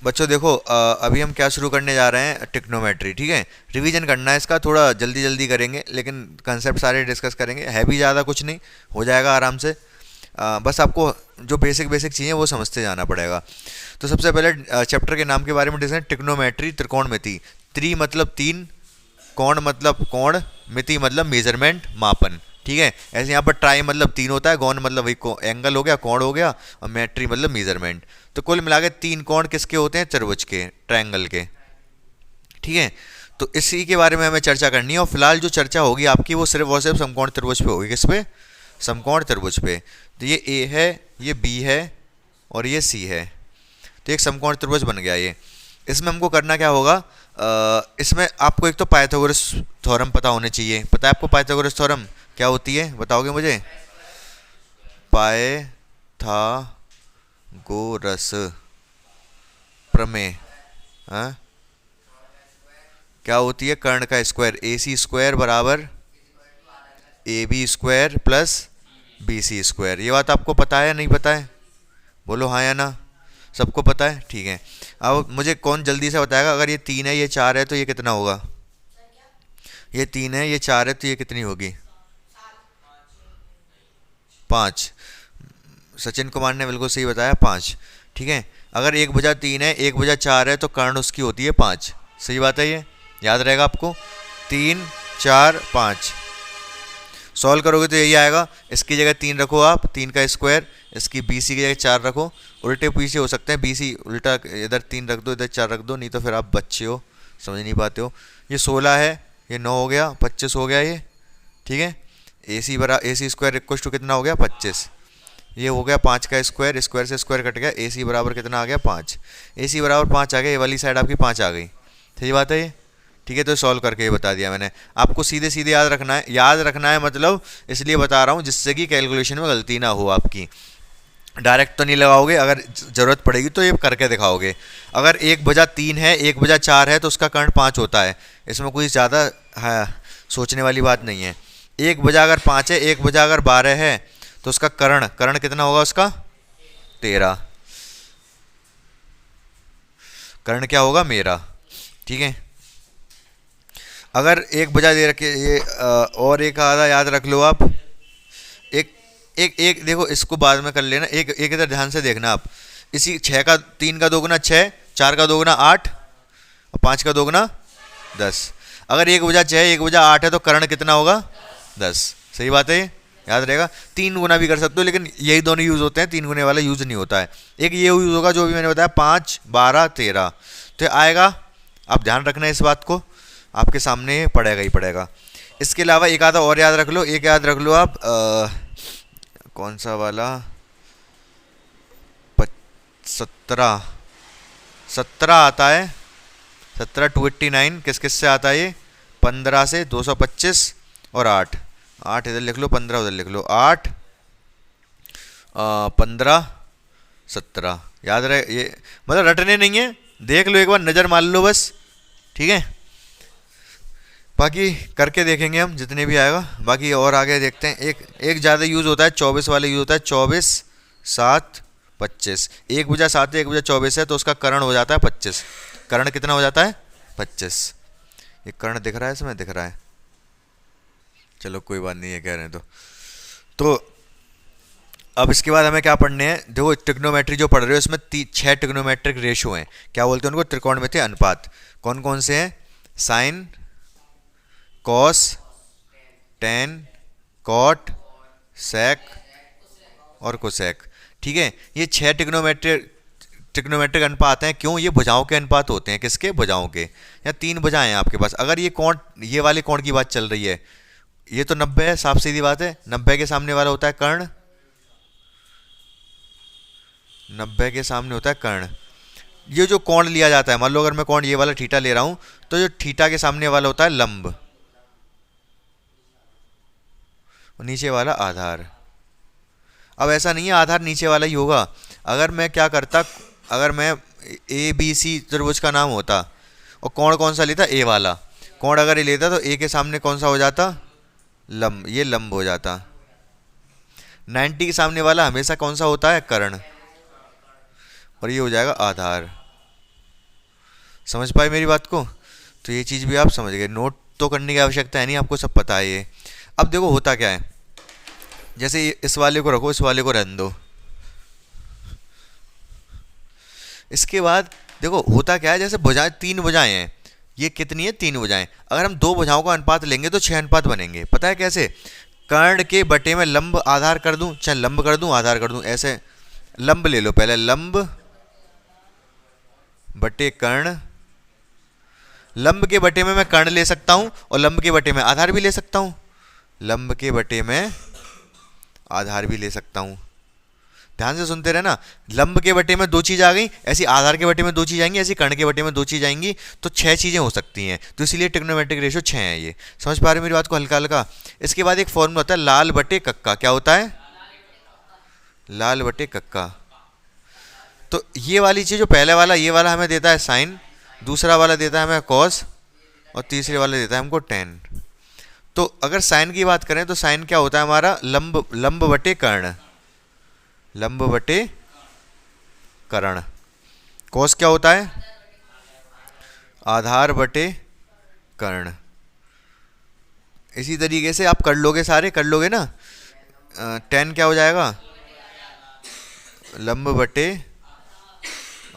बच्चों देखो, अभी हम क्या शुरू करने जा रहे हैं, टिक्नोमेट्री। ठीक है, रिवीजन करना है इसका, थोड़ा जल्दी जल्दी करेंगे लेकिन कंसेप्ट सारे डिस्कस करेंगे, है भी ज़्यादा कुछ नहीं, हो जाएगा आराम से। बस आपको जो बेसिक बेसिक चीज़ें वो समझते जाना पड़ेगा। तो सबसे पहले चैप्टर के नाम के बारे में डिस्कस, टिक्नोमेट्री, त्रिकोणमिति। त्रि मतलब तीन, कोण मतलब कोण, मिति मतलब मेजरमेंट, मापन। ठीक है, ऐसे यहाँ पर ट्राई मतलब तीन होता है, गौन मतलब वही एंगल हो गया, कोण हो गया, और मेट्री मतलब मेजरमेंट। तो कुल मिला के तीन कोण किसके होते हैं, त्रिभुज के, ट्रायंगल के। ठीक है, तो इसी के बारे में हमें चर्चा करनी है, और फिलहाल जो चर्चा होगी आपकी वो सिर्फ और सिर्फ समकोण त्रिभुज पे होगी। किस पे, समकोण त्रिभुज पे। तो ये ए है, ये बी है, और ये सी है। तो एक समकोण त्रिभुज बन गया ये। इसमें हमको करना क्या होगा, इसमें आपको एक तो पाइथागोरस थ्योरम पता होने चाहिए। पता है आपको पाइथागोरस थ्योरम क्या होती है, बताओगे मुझे? पाइथागोरस प्रमेय, हाँ, क्या होती है? कर्ण का स्क्वायर, ए सी स्क्वायर बराबर A B square plus B C square. ये बात आपको पता है या नहीं पता है? बोलो हाँ या ना। सबको पता है, ठीक है। अब मुझे कौन जल्दी से बताएगा, अगर ये तीन है ये चार है तो ये कितना होगा? ये तीन है ये चार है तो ये कितनी होगी? पाँच। सचिन कुमार ने बिल्कुल सही बताया, पाँच। ठीक है, अगर एक बजा तीन है एक बजा चार है तो कर्ण उसकी होती है पाँच। सही बात है, ये याद रहेगा आपको। तीन चार पाँच, सॉल्व करोगे तो यही आएगा। इसकी जगह तीन रखो आप, तीन का स्क्वायर, इसकी बी सी की जगह चार रखो। उल्टे पीछे हो सकते हैं, बी सी उल्टा, इधर तीन रख दो इधर चार रख दो, नहीं तो फिर आप बच्चे हो समझ नहीं पाते हो। ये 16 है, ये 9 हो गया, 25 हो गया ये। ठीक है, ए सी स्क्वायर इक्वल टू कितना हो गया? 25। ये हो गया पाँच का स्क्वायर, स्क्वायर से स्क्वायर कट गया, ए सी बराबर कितना आ गया? पाँच। ए सी बराबर पाँच आ गया, ये वाली साइड आपकी पाँच आ गई। सही बात है ये। ठीक है, तो सॉल्व करके ये बता दिया मैंने आपको। सीधे सीधे याद रखना है, याद रखना है मतलब इसलिए बता रहा हूँ जिससे कि कैलकुलेशन में गलती ना हो आपकी। डायरेक्ट तो नहीं लगाओगे, अगर ज़रूरत पड़ेगी तो ये करके दिखाओगे। अगर एक बजा तीन है एक बजा चार है तो उसका कर्ण पाँच होता है, इसमें कोई ज़्यादा सोचने वाली बात नहीं है। एक बजा अगर पाँच है एक बजा अगर 12 है तो उसका कर्ण कर्ण कितना होगा? उसका 13। कर्ण क्या होगा? मेरा। ठीक है, अगर एक बजा दे रखे ये और एक आधा याद रख लो आप। एक एक एक देखो, इसको बाद में कर लेना, एक एक इधर ध्यान से देखना आप। इसी छः का, तीन का दोगुना छः, चार का दोगुना आठ, और पाँच का दोगुना 10। अगर एक बजा छः एक बजा आठ है तो कर्ण कितना होगा? 10। सही बात है, ये याद रहेगा। तीन गुना भी कर सकते हो लेकिन यही दोनों यूज़ होते हैं, तीन गुने वाला यूज़ नहीं होता है। एक ये यूज़ होगा जो भी मैंने बताया, 5 12 13 तो आएगा। आप ध्यान रखना है इस बात को, आपके सामने पड़ेगा ही पड़ेगा। इसके अलावा एक आधा और याद रख लो, एक याद रख लो आप, कौन सा वाला, 17 17 आता है। 17 289 किस किस से आता है ये? 15 से, 225 और 8। 8 इधर लिख लो, 15 उधर लिख लो। 8 15 17 याद रहे ये, मतलब रटने नहीं है, देख लो एक बार, नज़र मार लो बस। ठीक है, बाकी करके देखेंगे हम जितने भी आएगा, बाकी और आगे देखते हैं। एक एक ज़्यादा यूज़ होता है, 24 वाला यूज़ होता है, 24 7 25। एक बजा 7 है एक बजा 24 है तो उसका कर्ण हो जाता है 25। कर्ण कितना हो जाता है? 25। ये कर्ण दिख रहा है इसमें? दिख रहा है, चलो कोई बात नहीं है, कह रहे हैं तो अब इसके बाद हमें क्या पढ़ने हैं? देखो, ट्रिग्नोमेट्री जो पढ़ रहे हो इसमें 6 ट्रिग्नोमेट्रिक रेशियो हैं। क्या बोलते हैं उनको? त्रिकोणमिति अनुपात। कौन कौन से हैं? साइन, कॉस, टेन, कॉट, सेक और कोसेक। ठीक है, ये 6 ट्रिग्नोमेट्रिक अनुपात हैं। क्यों? ये भुजाओं के अनुपात होते हैं। किसके? भुजाओं के। या 3 भुजाएं हैं आपके पास। अगर ये कोण, ये वाले कोण की बात चल रही है, ये तो 90 है, साफ सीधी बात है। 90 के सामने वाला होता है कर्ण, 90 के सामने होता है कर्ण। ये जो कोण लिया जाता है, मान लो अगर मैं कोण ये वाला थीटा ले रहा हूं तो जो थीटा के सामने वाला होता है लंब, और नीचे वाला आधार। अब ऐसा नहीं है आधार नीचे वाला ही होगा। अगर मैं क्या करता, अगर मैं ए बी सी त्रिभुज का नाम होता और कोण कौन सा लेता? ए वाला। कोण अगर ये लेता तो ए के सामने कौन सा हो जाता? लंब, ये लंब हो जाता। 90 के सामने वाला हमेशा कौन सा होता है? कर्ण, और ये हो जाएगा आधार। समझ पाए मेरी बात को? तो ये चीज़ भी आप समझ गए, नोट तो करने की आवश्यकता है नहीं, आपको सब पता है ये। अब देखो होता क्या है, जैसे इस वाले को रखो, इस वाले को रहने दो। इसके बाद देखो होता क्या है, जैसे भुजाएं, तीन भुजाएं हैं, ये कितनी है, तीन भुजाएं। अगर हम दो भुजाओं का अनुपात लेंगे तो छह अनुपात बनेंगे। पता है कैसे? कर्ण के बटे में लंब आधार कर दूं, चाहे लंब कर दूं आधार कर दूं, ऐसे। लंब ले लो पहले, लंब बटे कर्ण। लंब के बटे में मैं कर्ण ले सकता हूं और लंब के बटे में आधार भी ले सकता हूं। लंब के बटे में आधार भी ले सकता हूं। ध्यान से सुनते रहे ना, लंब के बटे में दो चीज आ गई, ऐसी आधार के बटे में दो चीज आएंगी, ऐसी कर्ण के बटे में दो चीज आएंगी, तो छह चीजें हो सकती हैं। तो इसीलिए ट्रिग्नोमेट्रिक रेशियो छह है। ये समझ पा रहे हो मेरी बात को हल्का हल्का? इसके बाद एक फॉर्मूला होता है लाल बटे कक्का। क्या होता है? लाल बटे कक्का। तो ये वाली चीज, जो पहले वाला ये वाला हमें देता है साइन, दूसरा वाला देता है हमें कॉस, और तीसरे वाला देता है हमको टेन। तो अगर साइन की बात करें तो साइन क्या होता है हमारा? लंब, लंब बटे कर्ण, लंब बटे कर्ण। कॉस क्या होता है? आधार बटे कर्ण। इसी तरीके से आप कर लोगे, सारे कर लोगे ना। टेन क्या हो जाएगा? लंब बटे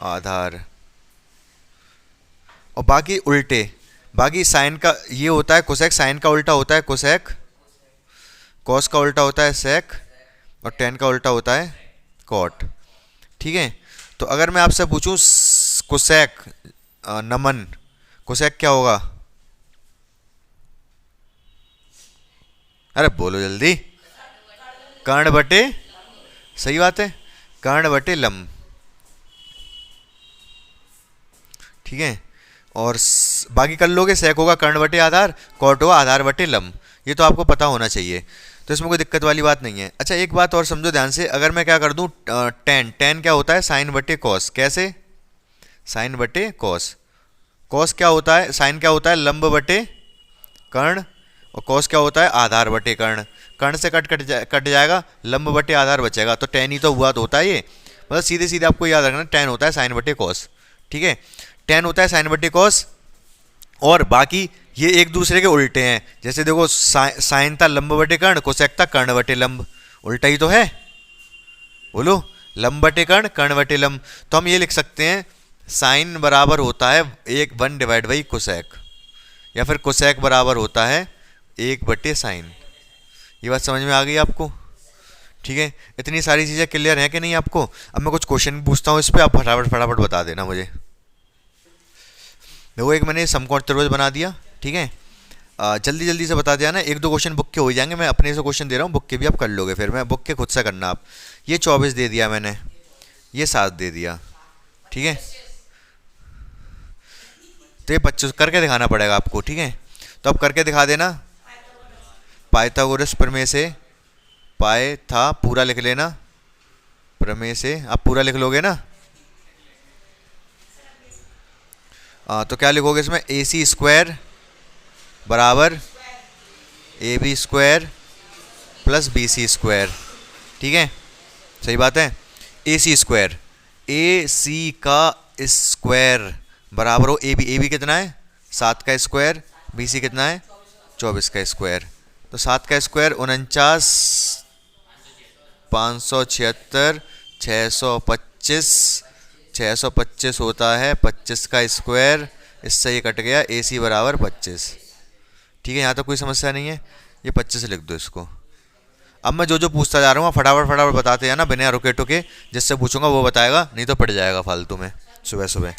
आधार। और बाकी उल्टे, बाकी साइन का ये होता है कोसेक, साइन का उल्टा होता है कोसेक, कॉस का उल्टा होता है सेक, और टेन का उल्टा होता है कॉट। ठीक है? तो अगर मैं आपसे पूछूं कोसेक, नमन, कोसेक क्या होगा? अरे बोलो जल्दी। कर्ण बटे, सही बात है, कर्ण बटे लंब। ठीक है? और बाकी कर लोगे, सेक होगा कर्ण बटे आधार, कॉट होगा आधार बटे लंब। ये तो आपको पता होना चाहिए, तो इसमें कोई दिक्कत वाली बात नहीं है। अच्छा एक बात और समझो ध्यान से, अगर मैं क्या कर दूं, टेन, टेन क्या होता है? साइन बटे कॉस। कैसे? साइन बटे कॉस। कॉस क्या होता है? साइन क्या होता है? लंब बटे कर्ण, और कॉस क्या होता है? आधार बटे कर्ण। कर्ण से कट जाएगा, लंब बटे आधार बचेगा, तो टेन ही तो हुआ, तो होता है ये। मतलब सीधे सीधे आपको याद रखना, टेन होता है साइन बटे कॉस। ठीक है? टेन होता है साइन बटे कॉस। और बाकी ये एक दूसरे के उल्टे हैं। जैसे देखो साइन था लंब बटे कर्ण, कोसेक था कर्ण बटे लंब। उल्टा ही तो है, बोलो। लंब बटे कर्ण, कर्ण बटे लंब। तो हम ये लिख सकते हैं, साइन बराबर होता है एक, वन डिवाइड बाई कोसेक, या फिर कोसेक बराबर होता है एक बटे साइन। ये बात समझ में आ गई आपको? ठीक है? इतनी सारी चीज़ें क्लियर हैं कि नहीं आपको? अब मैं कुछ क्वेश्चन पूछता हूँ इस पर, आप फटाफट फटाफट बता देना मुझे। देखो एक मैंने समकोण त्रिभुज बना दिया। ठीक है? जल्दी जल्दी से बता दिया ना, एक दो क्वेश्चन बुक के हो जाएंगे, मैं अपने से क्वेश्चन दे रहा हूँ, बुक के भी आप कर लोगे, फिर मैं बुक के खुद से करना आप। ये 24 दे दिया मैंने, ये 7 दे दिया। ठीक है? तो ये 25 करके दिखाना पड़ेगा आपको। ठीक है? तो अब करके दिखा देना। पाइथागोरस प्रमेय से, पाए था पूरा लिख लेना, प्रमेय से आप पूरा लिख लोगे ना। तो क्या लिखोगे इसमें? ए सी स्क्वायर बराबर A B square plus B C square. ठीक है? सही बात है। ए सी स्क्वायर, ए सी का स्क्वायर बराबर हो ए बी कितना है? 7 का स्क्वायर, बी सी कितना है? 24 का स्क्वायर। तो 7 का स्क्वायर 49, 576, 625, 625 होता है 25 का स्क्वायर, इससे ये कट गया, ए सी बराबर 25। ठीक है? यहाँ तक कोई समस्या नहीं है, ये 25 लिख दो इसको। अब मैं जो जो पूछता जा रहा हूँ फटाफट फटाफट बताते जाना बिना रुके टुके, जिससे पूछूंगा वो बताएगा, नहीं तो पड़ जाएगा फालतू में सुबह सुबह।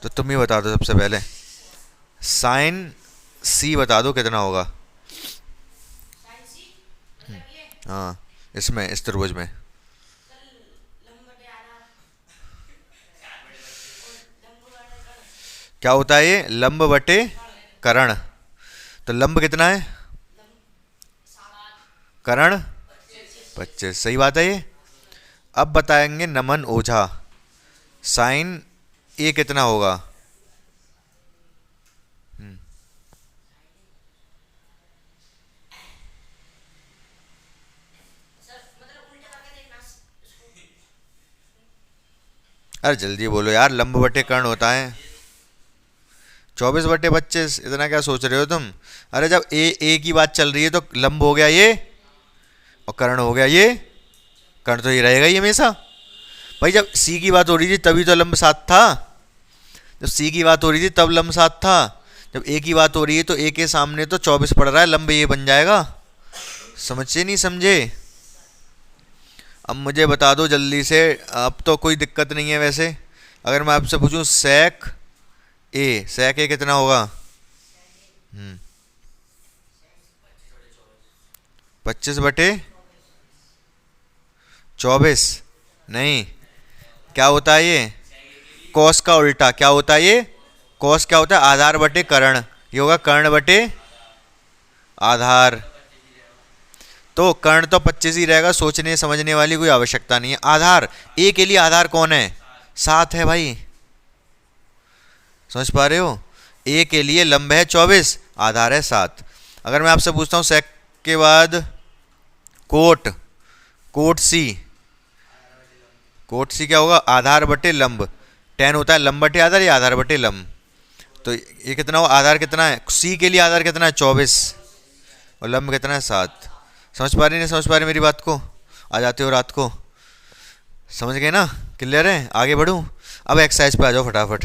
तो तुम ही बता दो सबसे पहले, साइन सी बता दो कितना होगा। हाँ, इसमें इस त्रिभुज में क्या होता है? ये लंब बटे कर्ण। तो लंब कितना है? कर्ण 25। सही बात है ये। अब बताएंगे नमन ओझा, साइन ए कितना होगा? अरे जल्दी बोलो यार, लंब बटे कर्ण होता है 24/25। इतना क्या सोच रहे हो तुम? अरे जब ए की बात चल रही है तो लंब हो गया ये और कर्ण हो गया ये। कर्ण तो ये रहेगा ही हमेशा। भाई जब सी की बात हो रही थी तभी तो लंब 7 था। जब सी की बात हो रही थी तब लंब 7 था। जब ए की बात हो रही है तो ए के सामने तो 24 पड़ रहा है, लंब ये बन जाएगा। समझे नहीं समझे? अब मुझे बता दो जल्दी से। अब तो कोई दिक्कत नहीं है वैसे। अगर मैं आपसे पूछूं सेक ए कितना होगा? 25/24। नहीं, क्या होता है ये? कॉस का उल्टा क्या होता है ये? कॉस क्या होता है? आधार बटे कर्ण। ये होगा कर्ण बटे आधार। तो कर्ण तो 25 ही रहेगा, सोचने समझने वाली कोई आवश्यकता नहीं है। आधार ए के लिए आधार कौन है? 7 है भाई। समझ पा रहे हो? ए के लिए लंब है 24, आधार है 7। अगर मैं आपसे पूछता हूं सेक के बाद कोट, कोट सी क्या होगा? आधार बटे लंब। टेन होता है लंब बटे आधार, या आधार बटे लंब। तो ये कितना हो? आधार कितना है सी के लिए? आधार कितना है? 24 और लंब कितना है? 7। समझ पा रहे नहीं समझ पा रहे मेरी बात को? आ जाते हो रात को? समझ गए ना? क्लियर है? आगे बढ़ूं? अब एक्सरसाइज पे आ जाओ फटाफट।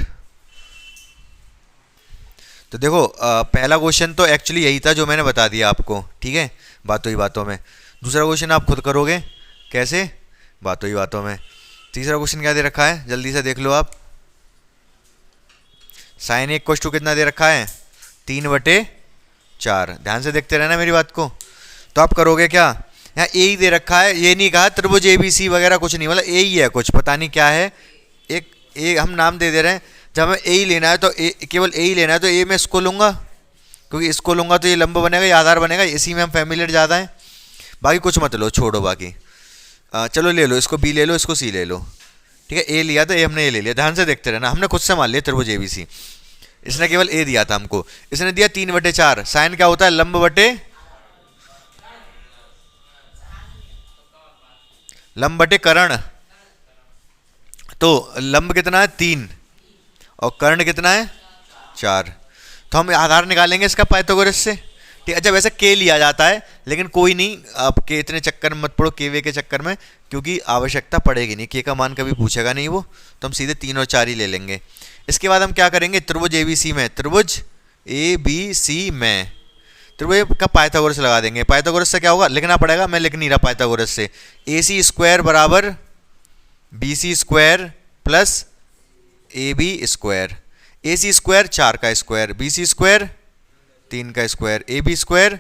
तो देखो पहला क्वेश्चन तो एक्चुअली यही था जो मैंने बता दिया आपको, ठीक है, बातों ही बातों में। दूसरा क्वेश्चन आप खुद करोगे, कैसे? बातों ही बातों में। तीसरा क्वेश्चन क्या दे रखा है? जल्दी से देख लो आप। साइन एक क्वेश्चन कितना दे रखा है? 3/4। ध्यान से देखते रहना मेरी बात को। तो आप करोगे क्या? यहाँ ए ही दे रखा है, ये नहीं कहा त्रिभुज ABC वगैरह कुछ नहीं, मतलब ए ही है, कुछ पता नहीं क्या है। एक ए हम नाम दे रहे हैं। जब हमें ए ही लेना है तो केवल ए ही लेना है तो ए में इसको लूंगा, क्योंकि इसको लूंगा तो ये लंब बनेगा, ये आधार बनेगा, इसी में हम फैमिलियर ज़्यादा है। बाकी कुछ मत लो, छोड़ो बाकी। चलो ले लो, इसको बी ले लो, इसको सी ले लो, ठीक है। ए लिया तो ए हमने ए ले लिया। ध्यान से देखते रहना, हमने खुद से मान लिया त्रिभुज ABC। इसने केवल ए दिया था हमको। इसने दिया 3/4। साइन क्या होता है? लंब बटे कर्ण। तो लंब कितना है? 3 और कर्ण कितना है? 4। तो हम आधार निकालेंगे इसका पाइथागोरस से, ठीक है। अच्छा वैसे के लिया जाता है, लेकिन कोई नहीं, आप के इतने चक्कर में मत पड़ो, के वे के चक्कर में, क्योंकि आवश्यकता पड़ेगी नहीं, के का मान कभी पूछेगा नहीं वो, तो हम सीधे 3 और 4 ही ले लेंगे। इसके बाद हम क्या करेंगे? त्रिभुज ABC में, त्रिभुज ABC में त्रिभुज का पाइथागोरस लगा देंगे। पाइथागोरस से क्या होगा? लिखना पड़ेगा, मैं लिख नहीं रहा। पाइथागोरस से AC² बराबर BC² प्लस AB²। AC² 4 का स्क्वायर, BC² 3 का स्क्वायर, AB²,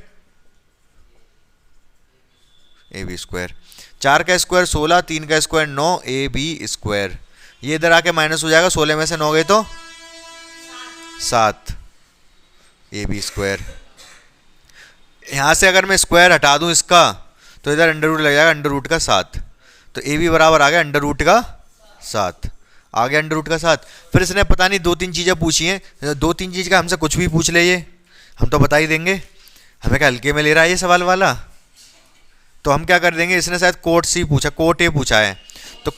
4 का स्क्वायर 16, 3 का स्क्वायर 9, AB²। ये इधर आके माइनस हो जाएगा, 16 में से 9 गए तो 7, AB²। यहाँ से अगर मैं स्क्वायर हटा दूँ इसका तो इधर अंडर रूट लग जाएगा, अंडर रूट का 7। तो AB बराबर आ गया अंडर रूट का 7, आ गया अंडर रूट का 7। फिर इसने पता नहीं 2-3 चीज़ें पूछी हैं, 2-3 चीज़ का हमसे कुछ भी पूछ ले, ये हम तो बता ही देंगे। हमें क्या हल्के में ले रहा है ये सवाल वाला? तो हम क्या कर देंगे, इसने शायद कोट सी पूछा, कोट ए पूछा है, तो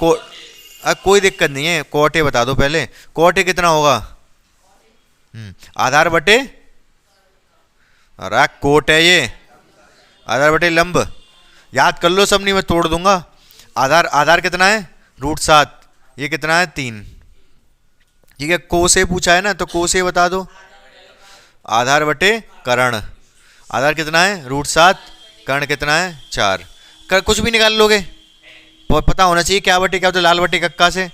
कोई दिक्कत नहीं है, कोट ए बता दो पहले। कोट ए कितना होगा? आधार बटे, अरे कोट है ये, आधार बटे लंब। याद कर लो सब, नहीं मैं तोड़ दूंगा। आधार कितना है? √7। ये कितना है? 3। ठीक है, को से पूछा है ना, तो को से बता दो। आधार बटे कर्ण। आधार कितना है? √7। कर्ण कितना है? 4। कुछ भी निकाल लोगे, पता होना चाहिए क्या बटे क्या होता है। लाल बटे कक्का से,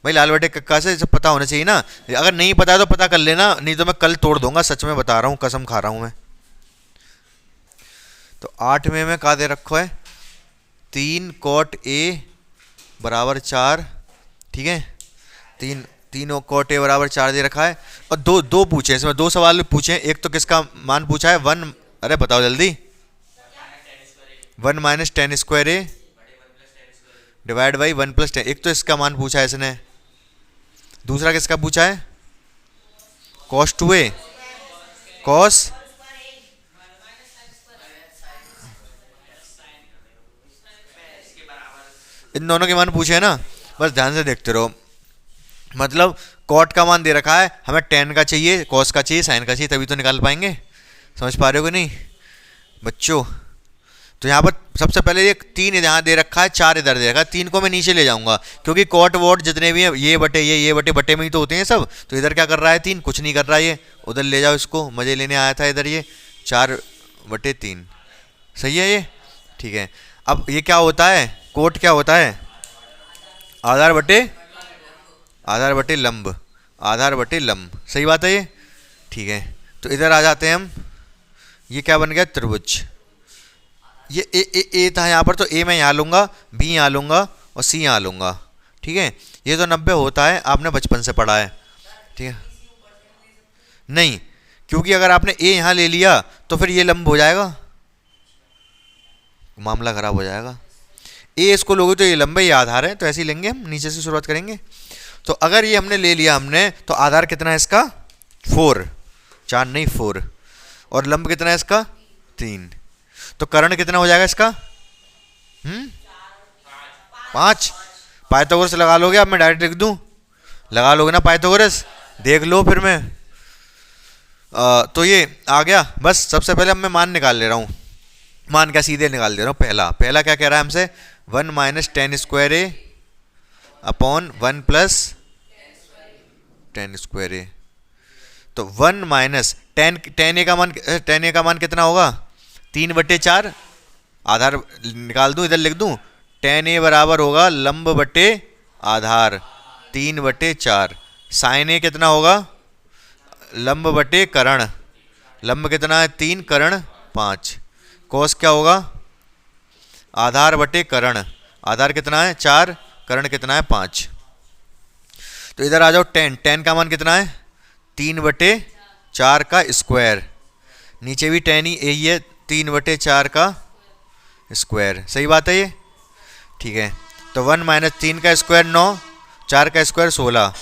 भाई लाल बटे कक्का से सब पता होना चाहिए ना। अगर नहीं पता तो पता कर लेना, नहीं तो मैं कल तोड़ दूंगा, सच में बता रहा हूँ, कसम खा रहा हूँ मैं। तो 8 में कहा दे रखो है? 3 cot A बराबर 4, ठीक है। 3 cot A बराबर 4 दे रखा है, और दो पूछे इसमें, 2 सवाल पूछे। एक तो किसका मान पूछा है? 1, अरे बताओ जल्दी। 1 - tan² A डिवाइड बाई 1 + 10। एक तो इसका मान पूछा है इसने, दूसरा किसका पूछा है? cos 2A, cos, इन दोनों के मान पूछे हैं ना, बस ध्यान से देखते रहो। मतलब कॉट का मान दे रखा है, हमें टेन का चाहिए, कॉस का चाहिए, साइन का चाहिए, तभी तो निकाल पाएंगे। समझ पा रहे हो कि नहीं बच्चों? तो यहाँ पर सबसे पहले ये 3 यहाँ दे रखा है, 4 इधर दे रखा है, 3 को मैं नीचे ले जाऊंगा क्योंकि कॉट वॉट जितने भी हैं ये बटे ये बटे बटे में ही तो होते हैं सब। तो इधर क्या कर रहा है 3, कुछ नहीं कर रहा है, ये उधर ले जाओ, इसको मज़े लेने आया था इधर, ये 4/3 सही है ये, ठीक है। अब ये क्या होता है, कोट क्या होता है, आधार बटे लंब, आधार बटे लंब, सही बात है ये, ठीक है। तो इधर आ जाते हैं हम, ये क्या बन गया त्रिभुज। ये ए था यहाँ पर, तो ए मैं यहाँ लूँगा, बी यहाँ लूँगा और सी यहाँ लूँगा, ठीक है। ये तो 90 होता है, आपने बचपन से पढ़ा है, ठीक है। नहीं, क्योंकि अगर आपने ए यहाँ ले लिया तो फिर ये लंब हो जाएगा, मामला खराब हो जाएगा। ए इसको लोगे तो ये लंबे, ये आधार है, तो ऐसे ही लेंगे हम, नीचे से शुरुआत करेंगे। तो अगर ये हमने ले लिया हमने, तो आधार कितना है इसका 4, 4 नहीं 4, और लंब कितना है इसका 3, तो कर्ण कितना हो जाएगा इसका 5। पाइथागोरस लगा लोगे? अब मैं डायरेक्ट लिख दूं, लगा लोगे ना पाइथागोरस, देख लो फिर मैं। तो ये आ गया, बस सबसे पहले अब मैं मान निकाल ले रहा हूँ, मान क्या सीधे निकाल दे रहा हूँ। पहला क्या कह रहा है हमसे, 1 - tan² a upon 1 + tan² a। तो 1 - tan a का मान कितना होगा 3/4, आधार निकाल दूं, इधर लिख दूं, tan a बराबर होगा लंब बटे आधार 3/4, साइन a कितना होगा लंब बटे कर्ण, लंब कितना है 3, कर्ण 5, कोस क्या होगा आधार बटे कर्ण, आधार कितना है 4, कर्ण कितना है 5। तो इधर आ जाओ, tan का मान कितना है 3/4 का स्क्वायर, नीचे भी tan ही यही है 3/4 का स्क्वायर, सही बात है ये, ठीक है। तो 1 - 3 का स्क्वायर 9, 4 का स्क्वायर 16,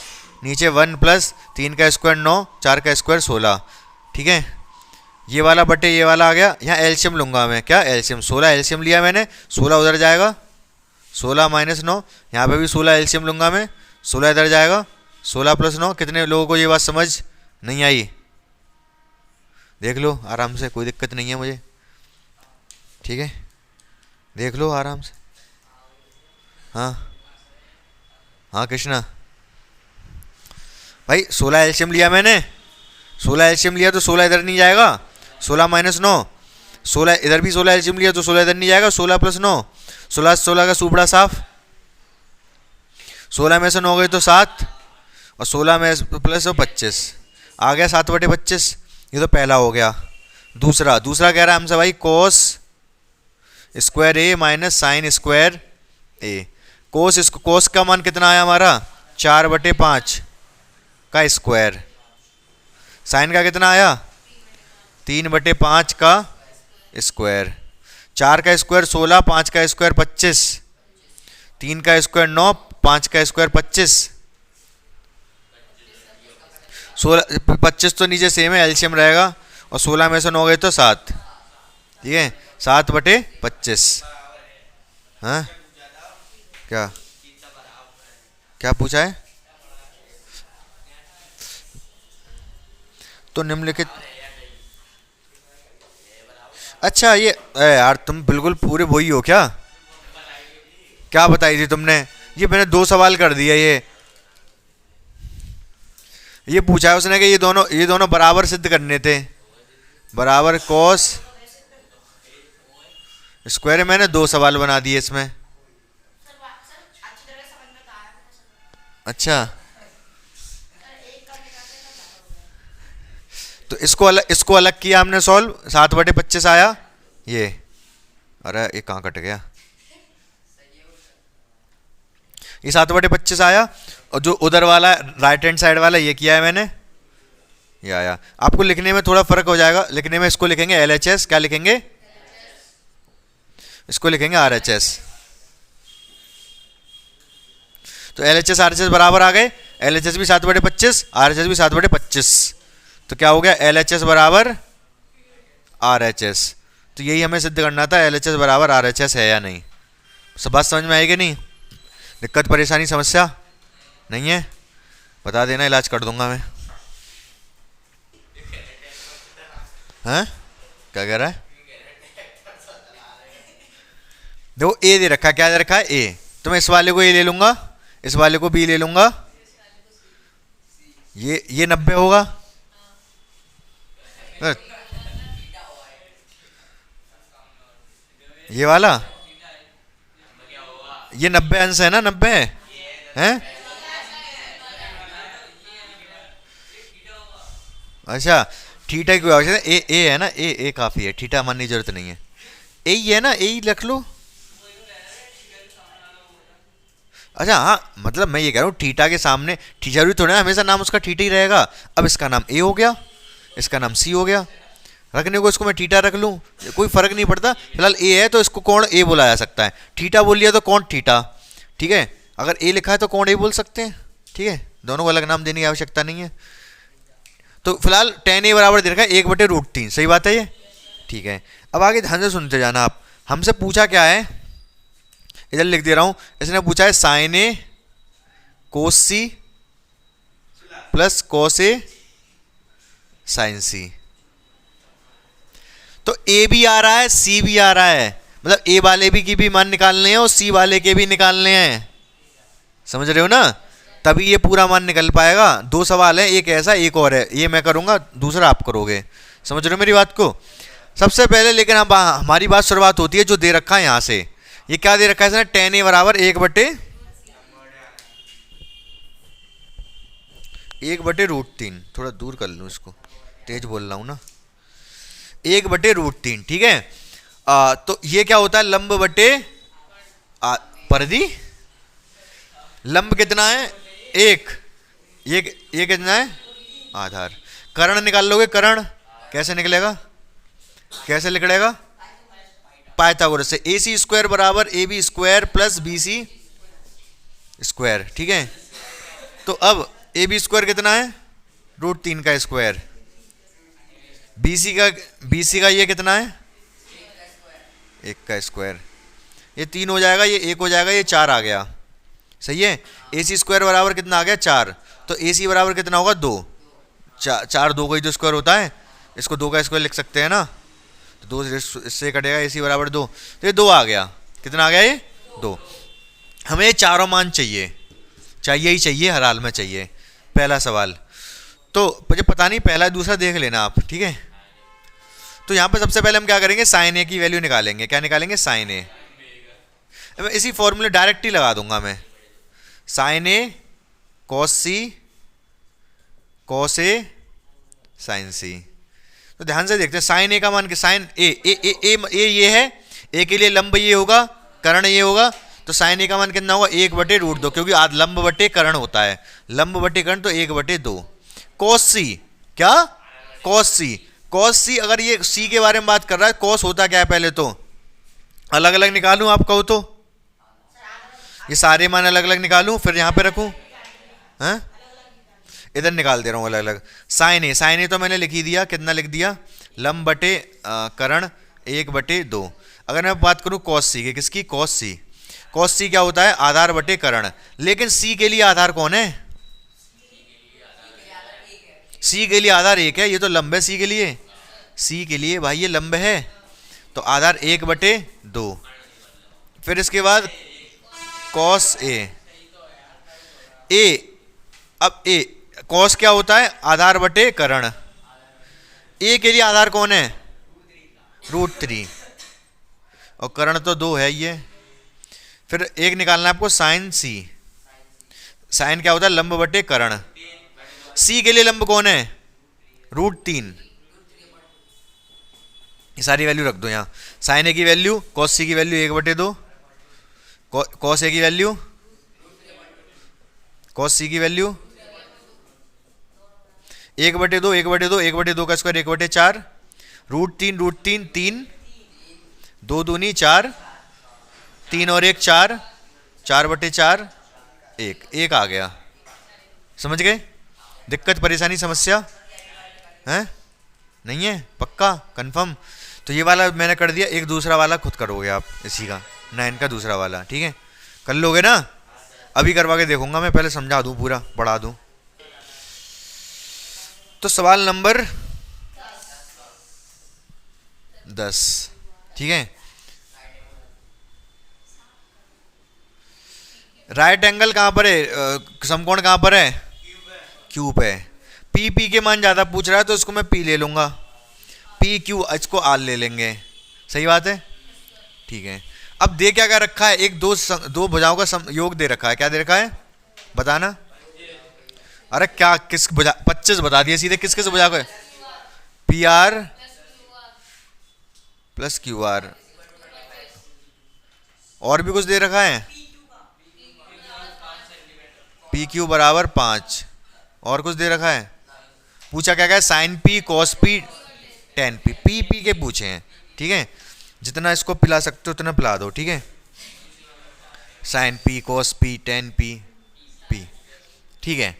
नीचे 1 + 3 का स्क्वायर 9, 4 का स्क्वायर 16, ठीक है। ये वाला बटे ये वाला आ गया, यहाँ एलसीएम लूँगा मैं, क्या एलसीएम, 16 एलसीएम लिया मैंने, 16 उधर जाएगा, 16 - 9, यहाँ पे भी 16 एलसीएम लूँगा मैं, 16 इधर जाएगा, 16 + 9, कितने लोगों को ये बात समझ नहीं आई, देख लो आराम से, कोई दिक्कत नहीं है मुझे, ठीक है, देख लो आराम से। हाँ हाँ कृष्णा भाई, 16 एलसीएम लिया मैंने, 16 एलसीएम लिया तो 16 इधर नहीं जाएगा, 16 - 9, 16 इधर भी 16 एलसीएम लिया तो 16 इधर नहीं जाएगा, 16 + 9, 16 का सूपड़ा साफ, 16 में से 9 गए तो 7, और 16 में प्लस 25 आ गया 7/25, ये तो पहला हो गया। दूसरा कह रहा है हमसे भाई cos² a - sin² a, कोस का मान कितना आया हमारा 4/5 का स्क्वायर, साइन का कितना आया 3/5 का स्क्वायर, 4 का स्क्वायर 16, 5 का स्क्वायर 25, 3 का स्क्वायर 9, 5 का स्क्वायर 25, 16 25 तो नीचे सेम है, एलसीएम रहेगा, और 16 में से 9 गए तो 7, ठीक है, 7/25। हाँ क्या पूछा है, तो निम्नलिखित, अच्छा ये यार तुम बिल्कुल पूरे वही हो क्या, क्या बताई थी तुमने, ये मैंने 2 सवाल कर दिया, ये पूछा है उसने कि ये दोनों बराबर सिद्ध करने थे, बराबर कॉस स्क्वायर, मैंने 2 सवाल बना दिए इसमें, अच्छा तो इसको अलग किया हमने सॉल्व, 7/25 आया ये, अरे ये कहाँ कट गया, ये 7/25 आया, और जो उधर वाला राइट हैंड साइड वाला ये किया है मैंने, ये आया। आपको लिखने में थोड़ा फर्क हो जाएगा, लिखने में इसको लिखेंगे LHS, क्या लिखेंगे, इसको लिखेंगे RHS, तो LHS RHS बराबर आ गए, LHS भी 7/25, RHS भी 7/25, तो क्या हो गया LHS बराबर RHS। तो यही हमें सिद्ध करना था, LHS बराबर RHS है या नहीं। सब बात समझ में आएगी नहीं, दिक्कत परेशानी समस्या नहीं है, बता देना, इलाज कर दूंगा मैं। हैं क्या कह रहा है? देखो ए दे रखा है, क्या दे रखा है? ए। तो मैं इस वाले को ए ले लूंगा, इस वाले को बी ले लूंगा, ये 90 होगा। ये वाला, ये 90 अंश है ना, 90 है। अच्छा थीटा की आवश्यकता है, ए है ना, ए काफी है, थीटा मानने की जरूरत नहीं है। ए ही है ना, ए ही रख लो। अच्छा हाँ, मतलब मैं ये कह रहा हूँ थीटा के सामने जरूरी थोड़ा ना हमेशा नाम उसका थीटा ही रहेगा। अब इसका नाम ए हो गया, इसका नाम सी हो गया, रखने को इसको मैं थीटा रख लूँ, कोई फर्क नहीं पड़ता। फिलहाल ए है तो इसको कोण ए बोला जा सकता है, थीटा बोल लिया तो कोण थीटा, ठीक है। अगर ए लिखा है तो कोण ए बोल सकते हैं, ठीक है, दोनों को अलग नाम देने की आवश्यकता नहीं है। तो फिलहाल tan ए बराबर दे रखा है 1/√3, सही बात है ये, ठीक है। अब आगे ध्यान से सुनते जाना आप। हमसे पूछा क्या है, इधर लिख दे रहा हूं, इसने पूछा है sin A cos C plus cos A sin C। तो A भी आ रहा है, C भी आ रहा है, मतलब A वाले भी की भी मान निकालने हैं और C वाले के भी निकालने हैं, समझ रहे हो ना, तभी ये पूरा मान निकल पाएगा। दो सवाल है, एक ऐसा एक और है, ये मैं करूंगा, दूसरा आप करोगे, समझ रहे हो मेरी बात को। सबसे पहले लेकिन अब हमारी बात शुरुआत होती है जो दे रखा है यहां से। ये क्या दे रखा है इसने, tan A बराबर 1/√3। थोड़ा दूर कर लूँ इसको, तेज बोल रहा हूँ ना। 1/√3, ठीक है। तो ये क्या होता है, लंब बटे परिधि। लंब कितना है, 1, ये कितना है, आधार। कर्ण निकाल लोगे, कर्ण कैसे निकलेगा, कैसे निकलेगा, पाइथागोरस से। AC स्क्वायर बराबर AB square plus BC square, ठीक है। तो अब AB स्क्वायर कितना है, √3 का स्क्वायर, BC का ये कितना है, 1 का स्क्वायर, ये 3 हो जाएगा, ये 1 हो जाएगा, ये 4 आ गया, सही है। AC स्क्वायर बराबर कितना आ गया, 4। तो AC बराबर कितना होगा, 2। 4 2 का ही तो स्क्वायर होता है, इसको 2 का स्क्वायर लिख सकते हैं ना, तो 2 इससे कटेगा, AC बराबर 2, तो ये 2 आ गया, कितना आ गया, ये 2। हमें ये चारों मान चाहिए, चाहिए ही चाहिए, हर हाल में चाहिए। पहला सवाल तो मुझे पता नहीं, पहला दूसरा देख लेना आप, ठीक है। तो यहाँ पर सबसे पहले हम क्या करेंगे, sin A की वैल्यू निकालेंगे। क्या निकालेंगे, sin A। इसी फॉर्मूले डायरेक्ट ही लगा दूंगा मैं, sin A cos C cos A sin C। तो ध्यान से देखते हैं, sin A का मान, sin A ये है, A के लिए लंब ये होगा, कर्ण ये होगा, तो sin A का मान कितना होगा, 1/√2, क्योंकि आध लंब बटे कर्ण होता है, लंब बटे कर्ण, तो 1/2। cos C, क्या cos C, अगर ये C के बारे में बात कर रहा है, cos होता क्या है, पहले तो अलग अलग निकालूं, आप कहो तो ये सारे मान अलग अलग निकालूं, फिर यहाँ पे रखूं, हैं, इधर निकाल दे रहा हूँ अलग अलग। sin A तो मैंने लिख ही दिया, कितना लिख दिया, लंब बटे कर्ण 1/2। अगर मैं बात करूँ cos C की, किसकी, cos C क्या होता है, आधार बटे कर्ण। लेकिन C के लिए आधार कौन है, C के लिए आधार 1 है, ये तो लंब है, C के लिए भाई ये लंब है, तो आधार 1/2। फिर इसके बाद cos A, अब A cos क्या होता है, आधार बटे कर्ण। A के लिए आधार कौन है, √3, और कर्ण तो 2 है ये। फिर एक निकालना है आपको sin C। sin क्या होता है, लंब बटे कर्ण। C के लिए लंब कौन है, √3। ये सारी वैल्यू रख दो यहाँ, sin A की वैल्यू, cos C की वैल्यू 1/2, cos A की वैल्यू, cos C की वैल्यू 1/2, 1/2 का स्क्वायर 1/4, √3 3, 2 दूनी 4, 3 और 1 4, 4/4, 1 आ गया। समझ गए, दिक्कत परेशानी समस्या है नहीं है, पक्का कंफर्म। तो ये वाला मैंने कर दिया, एक दूसरा वाला खुद करोगे आप, इसी का 9 का दूसरा वाला, ठीक है, कर लोगे ना। अभी करवा के देखूंगा मैं, पहले समझा दूं, पूरा पढ़ा दूं। तो सवाल नंबर 10, ठीक है। राइट एंगल कहां पर है, समकोण कहां पर है, क्यू पे। पी पी के मान ज्यादा पूछ रहा है तो इसको मैं पी ले लूंगा, पी क्यू इसको आर ले लेंगे, सही बात है, ठीक है। अब दे क्या क्या रखा है, एक दो भुजाओं का योग दे रखा है, क्या दे रखा है बताना। अरे क्या किस भुजा, 25 बता दिया सीधे, किस किस भुजा को, P R plus Q R, और भी कुछ दे रखा है, पी क्यू बराबर 5, और कुछ दे रखा है, पूछा क्या क्या, sine P cos P tan P, P P के पूछे हैं, ठीक है। जितना इसको पिला सकते हो उतना पिला दो, ठीक है। Sine P cos P tan P P, ठीक है।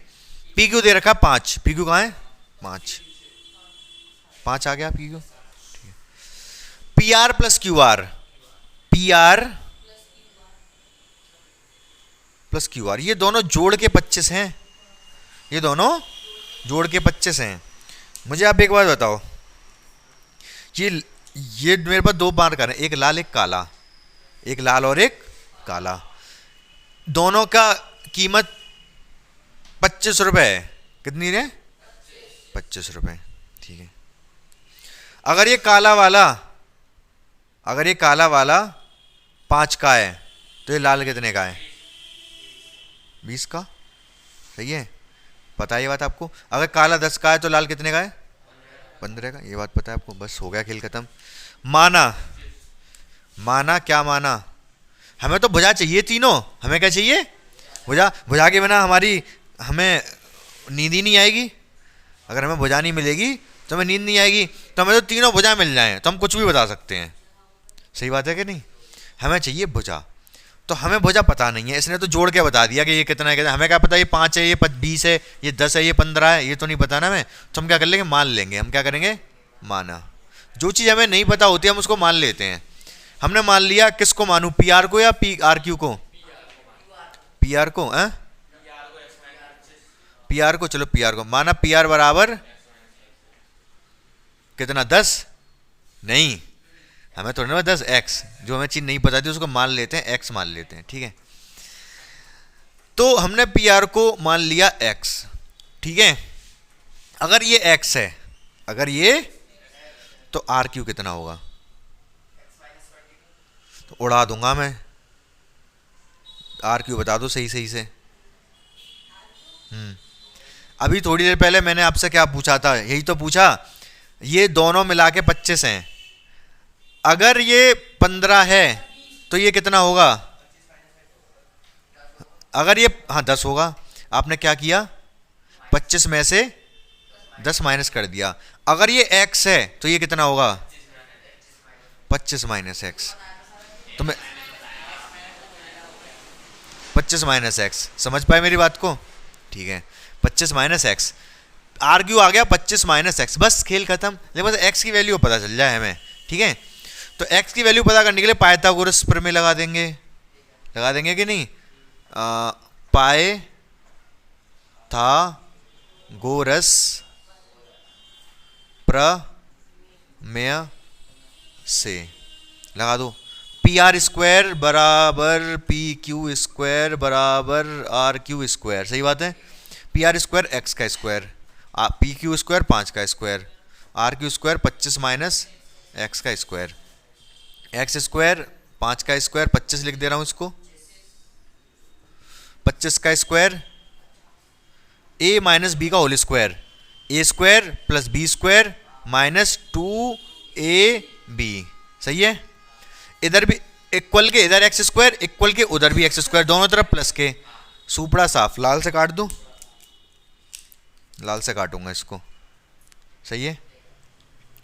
पी क्यू दे रखा 5, पी क्यू कहाँ है 5, 5 आ गया पी क्यू, ठीक है। P are plus Q R, P R plus Q R, ये दोनों जोड़ के 25 हैं, ये दोनों जोड़ के 25 हैं। मुझे आप एक बात बताओ, ये मेरे पास दो मार्कर हैं, एक लाल एक काला, एक लाल और एक काला, दोनों का कीमत 25 रुपए है, कितनी है 25 रुपए, ठीक है। अगर ये काला वाला 5 का है तो ये लाल कितने का है 20 का, सही है, पता है ये बात आपको। अगर काला 10 का है तो लाल कितने का है 15 का, ये बात पता है आपको, बस हो गया खेल खत्म। माना क्या माना, हमें तो भुजा चाहिए तीनों, हमें क्या चाहिए भुजा के बिना हमें नींद ही नहीं आएगी, अगर हमें भुजा नहीं मिलेगी तो हमें नींद नहीं आएगी, तो हमें तो तीनों भुजा मिल जाएं तो हम कुछ भी बता सकते हैं, सही बात है कि नहीं। हमें चाहिए भुजा, तो हमें भुजा पता नहीं है, इसने तो जोड़ के बता दिया कि ये कितना है, कितना, हमें क्या पता ये 5 है, ये 20 है, ये 10 है, ये 15 है, ये तो नहीं पता ना हमें, तो हम क्या कर लेंगे मान लेंगे, हम क्या करेंगे माना। जो चीज़ हमें नहीं पता होती हम उसको मान लेते हैं। हमने मान लिया, किसको मानूं, पी आर को या पी आर क्यू को, पी आर को, पी आर को, चलो पी आर को माना। पी आर बराबर कितना 10, नहीं हमें थोड़ा ना 10 एक्स, जो हमें चीज नहीं पता थी उसको मान लेते हैं, एक्स मान लेते हैं, ठीक है। तो हमने पी आर को मान लिया एक्स, ठीक है। अगर ये एक्स है, अगर ये, तो आर क्यू कितना होगा, तो उड़ा दूंगा मैं, आर क्यू बता दो सही सही से। अभी थोड़ी देर पहले मैंने आपसे क्या पूछा था, यही तो पूछा, ये दोनों मिला के 25 हैं, अगर ये 15 है तो ये कितना होगा, अगर ये 10 होगा, आपने क्या किया 25 में से 10 माइनस कर दिया। अगर ये x है तो ये कितना होगा 25 माइनस एक्स, तो मैं 25 माइनस एक्स, समझ पाए मेरी बात को, ठीक है। 25 माइनस एक्स, आर क्यू आ गया 25 माइनस एक्स, बस खेल खत्म। लेकिन बस एक्स की वैल्यू पता चल जाए हमें, ठीक है। तो x की वैल्यू पता करने के लिए पाइथागोरस प्रमेय लगा देंगे कि नहीं, पाए था गोरस प्रमेय से लगा दो, पी आर स्क्वायर बराबर पी क्यू स्क्वायर बराबर आर क्यू स्क्वायर, सही बात है। पी आर स्क्वायर एक्स का स्क्वायर, पी क्यू स्क्वायर 5 का square, R Q square 25 minus x का स्क्वायर, एक्स स्क्वायर 5 का स्क्वायर 25 लिख दे रहा हूं इसको, 25 का स्क्वायर ए माइनस बी का whole square, a square plus b square minus 2ab, सही है। इधर भी इक्वल के, इधर एक्स स्क्वायर इक्वल के, उधर भी एक्स स्क्वायर, दोनों तरफ प्लस के, सुपड़ा साफ, लाल से काट दूं, लाल से काटूंगा इसको, सही है,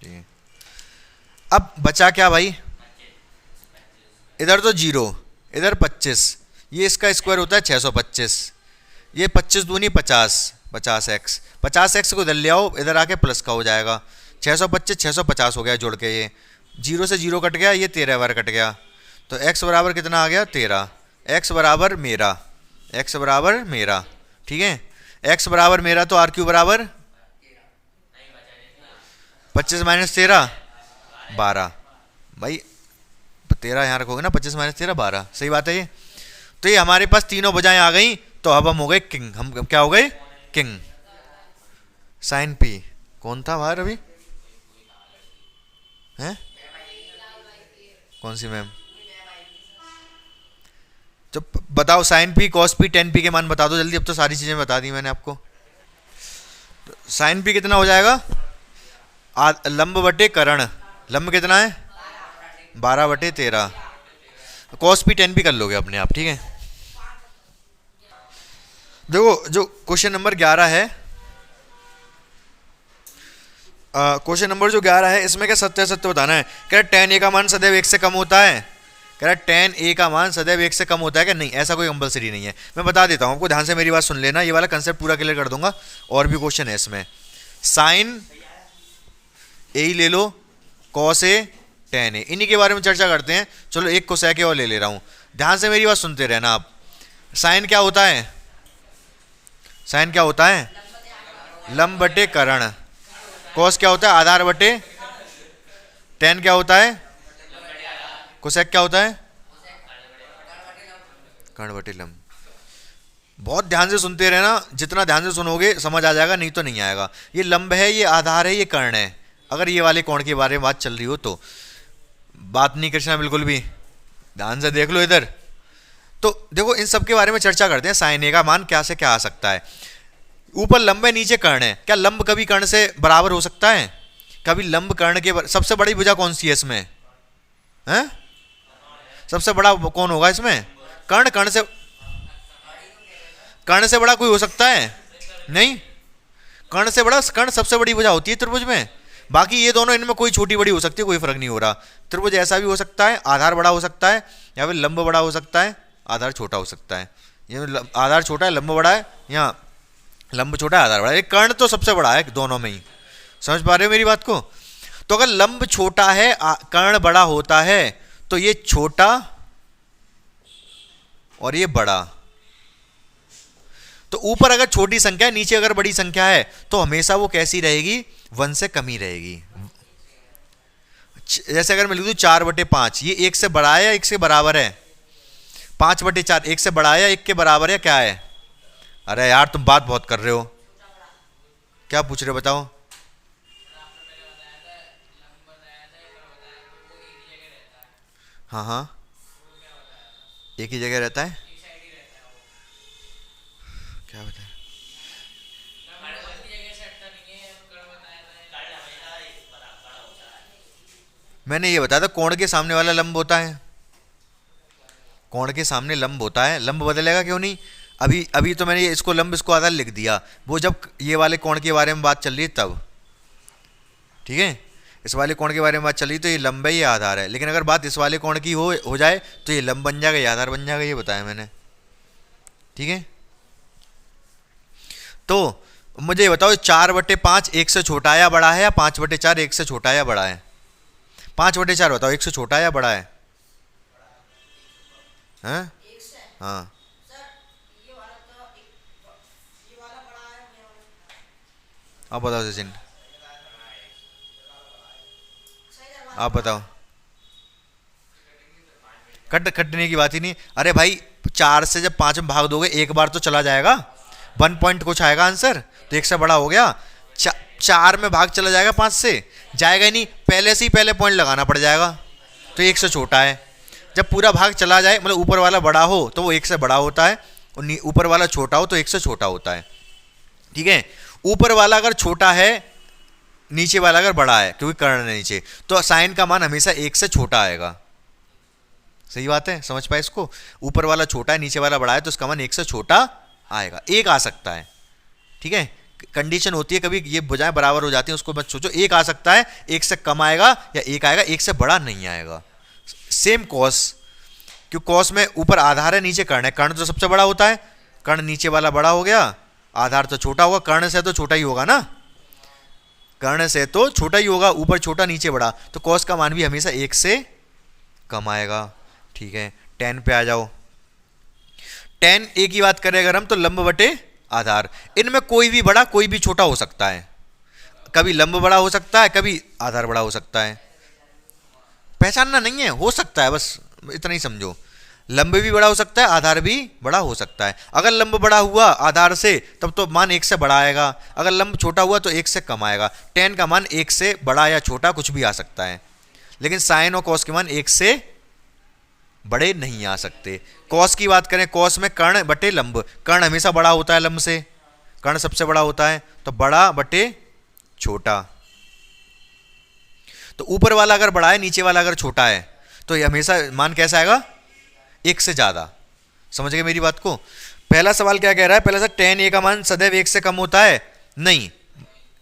ठीक है। अब बचा क्या भाई, इधर तो 0, इधर 25, ये इसका स्क्वायर होता है 625, ये 25 दूनी 50, 50x को इधर ले आओ, इधर आके प्लस का हो जाएगा, 625 650 हो गया जोड़ के, ये 0 से 0 कट गया, ये 13 बार कट गया, तो x बराबर कितना आ गया 13, x बराबर मेरा, ठीक है, x बराबर मेरा, तो आर क्यू बराबर 25 माइनस 13 12। भाई 13 यहाँ रखोगे ना, 25 माइनस 13 12, सही बात है ये। तो ये हमारे पास तीनों भुजाएं आ गई, तो अब हम हो गए किंग। हम क्या हो गए? किंग। साइन पी कौन था बाहर अभी? हैं? कौन सी मैम? तो बताओ sine P, cos P, tan P के मान बता दो जल्दी। अब तो सारी चीजें बता दी मैंने आपको। साइन पी कितना हो जाएगा? लंब बटे कर्ण। लंब कितना है? 12 बटे 13। कॉस पी टेन पी कर लोगे अपने आप, ठीक है। देखो जो क्वेश्चन नंबर 11 है, क्वेश्चन नंबर जो 11 है, इसमें क्या सत्य सत्य बताना है। कह रहा टेन ए का मान सदैव 1 से कम होता है। कह रहा टेन ए का मान सदैव 1 से कम होता है क्या? नहीं, ऐसा कोई कंपलसरी नहीं है। मैं बता देता हूं आपको, ध्यान से मेरी बात सुन लेना, ये वाला कंसेप्ट पूरा क्लियर कर दूंगा। और भी क्वेश्चन है इसमें। साइन ए ही ले लो, कॉस ए, टेन ए, इन्हीं के बारे में चर्चा करते हैं। चलो एक कोसेक और ले ले रहा हूं, ध्यान से मेरी बात सुनते रहना आप। साइन क्या होता है? साइन क्या होता है? लंब बटे कर्ण। कॉस क्या होता है? आधार बटे। टेन क्या होता है? कोसेक क्या होता है? कर्ण बटे लंब। बहुत ध्यान से सुनते रहना, जितना ध्यान से सुनोगे समझ आ जाएगा, नहीं तो नहीं आएगा। ये लंब है, ये आधार है, ये कर्ण है। अगर ये वाले कोण के बारे में बात चल रही हो तो बात नहीं करना बिल्कुल भी, ध्यान से देख लो इधर। तो देखो इन सब के बारे में चर्चा करते हैं। साइन ए का मान क्या से क्या आ सकता है। ऊपर लंब है, नीचे कर्ण है। क्या लंब कभी कर्ण से बराबर हो सकता है? कभी लंब कर्ण के सबसे बड़ी भुजा कौन सी है इसमें? हैं? सबसे बड़ा कौन होगा इसमें? कर्ण। कर्ण से बड़ा कोई हो सकता है? नहीं, कर्ण से बड़ा, कर्ण सबसे बड़ी भुजा होती है त्रिभुज में। बाकी ये दोनों, इनमें कोई छोटी बड़ी हो सकती है, कोई फर्क नहीं हो रहा। त्रिभुज ऐसा भी हो सकता है, आधार बड़ा हो सकता है, या फिर लंब बड़ा हो सकता है, आधार छोटा हो सकता है। ये आधार छोटा है, लंब बड़ा है, या लंब छोटा है, आधार बड़ा है। कर्ण तो सबसे बड़ा है दोनों में ही। समझ पा रहे हो मेरी बात को? तो अगर लंब छोटा है, कर्ण बड़ा होता है, तो ये छोटा और ये बड़ा। तो ऊपर अगर छोटी संख्या है, नीचे अगर बड़ी संख्या है, तो हमेशा वो कैसी रहेगी? 1 से कम ही रहेगी। जैसे अगर मैं लिख दूं 4/5, ये 1 से बड़ा है या 1 से बराबर है? 5/4 1 से बड़ा है या 1 के बराबर है, क्या है? अरे यार तुम बात बहुत कर रहे हो, क्या पूछ रहे हो बताओ? हाँ हाँ, एक ही जगह रहता है। क्या बताया? मैंने ये बताया था कोण के सामने वाला लंब होता है। कोण के सामने लंब होता है, लंब बदलेगा क्यों नहीं? अभी अभी तो मैंने इसको लंब, इसको आधार लिख दिया। वो जब ये वाले कोण के बारे में बात चल रही है तब, ठीक है, इस वाले कोण के बारे में बात चल रही तो ये लंब है, ये आधार है। लेकिन अगर बात इस वाले कोण की हो जाए तो ये लंब बन जाएगा, ये आधार बन जाएगा, ये बताया मैंने, ठीक है। तो मुझे ये बताओ 4/5 1 से छोटा है या बड़ा है, या 5/4 1 से छोटा है या बड़ा है? 5/4 बताओ, 1 से छोटा है या बड़ा है? हाँ हाँ, आप बताओ सचिन, आप बताओ। कटने की बात ही नहीं। अरे भाई 4 से जब 5 में भाग दोगे एक बार तो चला जाएगा, 1 पॉइंट कुछ आएगा आंसर, तो 1 से बड़ा हो गया। 4 में भाग चला जाएगा, 5 से जाएगा ही नहीं, पहले से ही पहले पॉइंट लगाना पड़ जाएगा, तो 1 से छोटा है। जब पूरा भाग चला जाए, मतलब ऊपर वाला बड़ा हो तो वो 1 से बड़ा होता है, और ऊपर वाला छोटा हो तो 1 से छोटा होता है, ठीक है। ऊपर वाला अगर छोटा है, नीचे वाला अगर बड़ा है, क्योंकि कर्ण है नीचे, तो साइन का मान हमेशा 1 से छोटा आएगा। सही बात है, समझ पाए इसको? ऊपर वाला छोटा है, नीचे वाला बड़ा है, तो उसका मान 1 से छोटा आएगा। एक आ सकता है, ठीक है, कंडीशन होती है, कभी ये भुजाएं बराबर हो जाती हैं, उसको मत सोचो। एक आ सकता है, 1 से कम आएगा, या एक आएगा 1 से बड़ा नहीं आएगा। सेम कॉस, क्यों कॉस में ऊपर आधार है, नीचे कर्ण है। कर्ण तो सबसे बड़ा होता है, कर्ण नीचे वाला बड़ा हो गया, आधार तो छोटा होगा। कर्ण से तो छोटा ही होगा ना, कर्ण से तो छोटा ही होगा, ऊपर छोटा नीचे बड़ा, तो कॉस का मान भी हमेशा 1 से कम आएगा, ठीक है। tan पे आ जाओ। tan a की बात करें अगर हम, तो लंब बटे आधार, इनमें कोई भी बड़ा कोई भी छोटा हो सकता है। कभी लंब बड़ा हो सकता है, कभी आधार बड़ा हो सकता है। पहचानना नहीं है, हो सकता है, बस इतना ही समझो। लंब भी बड़ा हो सकता है, आधार भी बड़ा हो सकता है। अगर लंब बड़ा हुआ आधार से तब तो मान 1 से बड़ा आएगा, अगर लंब छोटा हुआ तो 1 से कम आएगा। tan का मान 1 से बड़ा या छोटा कुछ भी आ सकता है, लेकिन साइन और कॉस के मान 1 से बड़े नहीं आ सकते। कॉस की बात करें, कॉस में कर्ण बटे लंब, कर्ण हमेशा बड़ा होता है लंब से, कर्ण सबसे बड़ा होता है, तो बड़ा बटे छोटा। तो ऊपर वाला अगर बड़ा है, नीचे वाला अगर छोटा है, तो ये हमेशा मान कैसा आएगा, 1 से ज्यादा। समझ गए मेरी बात को। पहला सवाल क्या कह रहा है, पहला सर tan a का मान सदैव 1 से कम होता है, नहीं,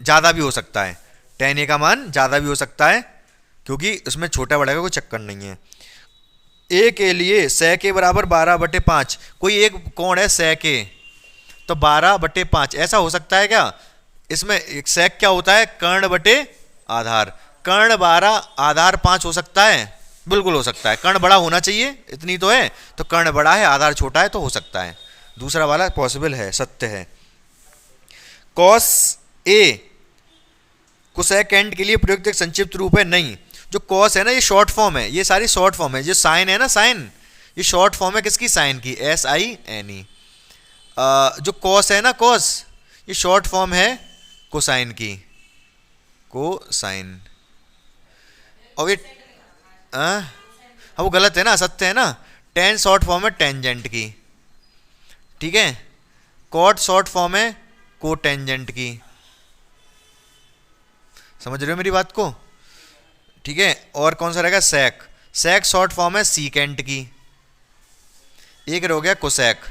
ज्यादा भी हो सकता है। tan a का मान ज्यादा भी हो सकता है, क्योंकि उसमें छोटा बड़ा का कोई चक्कर नहीं है। a के लिए sec a बराबर 12/5, कोई एक कोण है sec a, तो 12/5 ऐसा हो सकता है क्या। इसमें sec क्या होता है, कर्ण बटे आधार, कर्ण 12 आधार 5 हो सकता है, बिल्कुल हो सकता है। कर्ण बड़ा होना चाहिए, इतनी तो है, तो कर्ण बड़ा है आधार छोटा है, तो हो सकता है। दूसरा वाला पॉसिबल है, सत्य है। cos a कोसेकेंड के लिए प्रयुक्त एक संक्षिप्त रूप है, नहीं। जो cos है ना, ये शॉर्ट फॉर्म है, ये सारी शॉर्ट फॉर्म है। जो साइन है ना, साइन, ये शॉर्ट फॉर्म है किसकी, साइन की, SINE। जो cos है ना, cos, ये शॉर्ट फॉर्म है कोसाइन की, कोसाइन। और ये हाँ, वो गलत है ना, सत्य है ना। tan शॉर्ट फॉर्म है टेंजेंट की, ठीक है। cot शॉर्ट फॉर्म है कोटेंजेंट की। समझ रहे हो मेरी बात को, ठीक है। और कौन सा रहेगा, sec, sec शॉर्ट फॉर्म है सीकेंट की। एक हो गया कोसेक,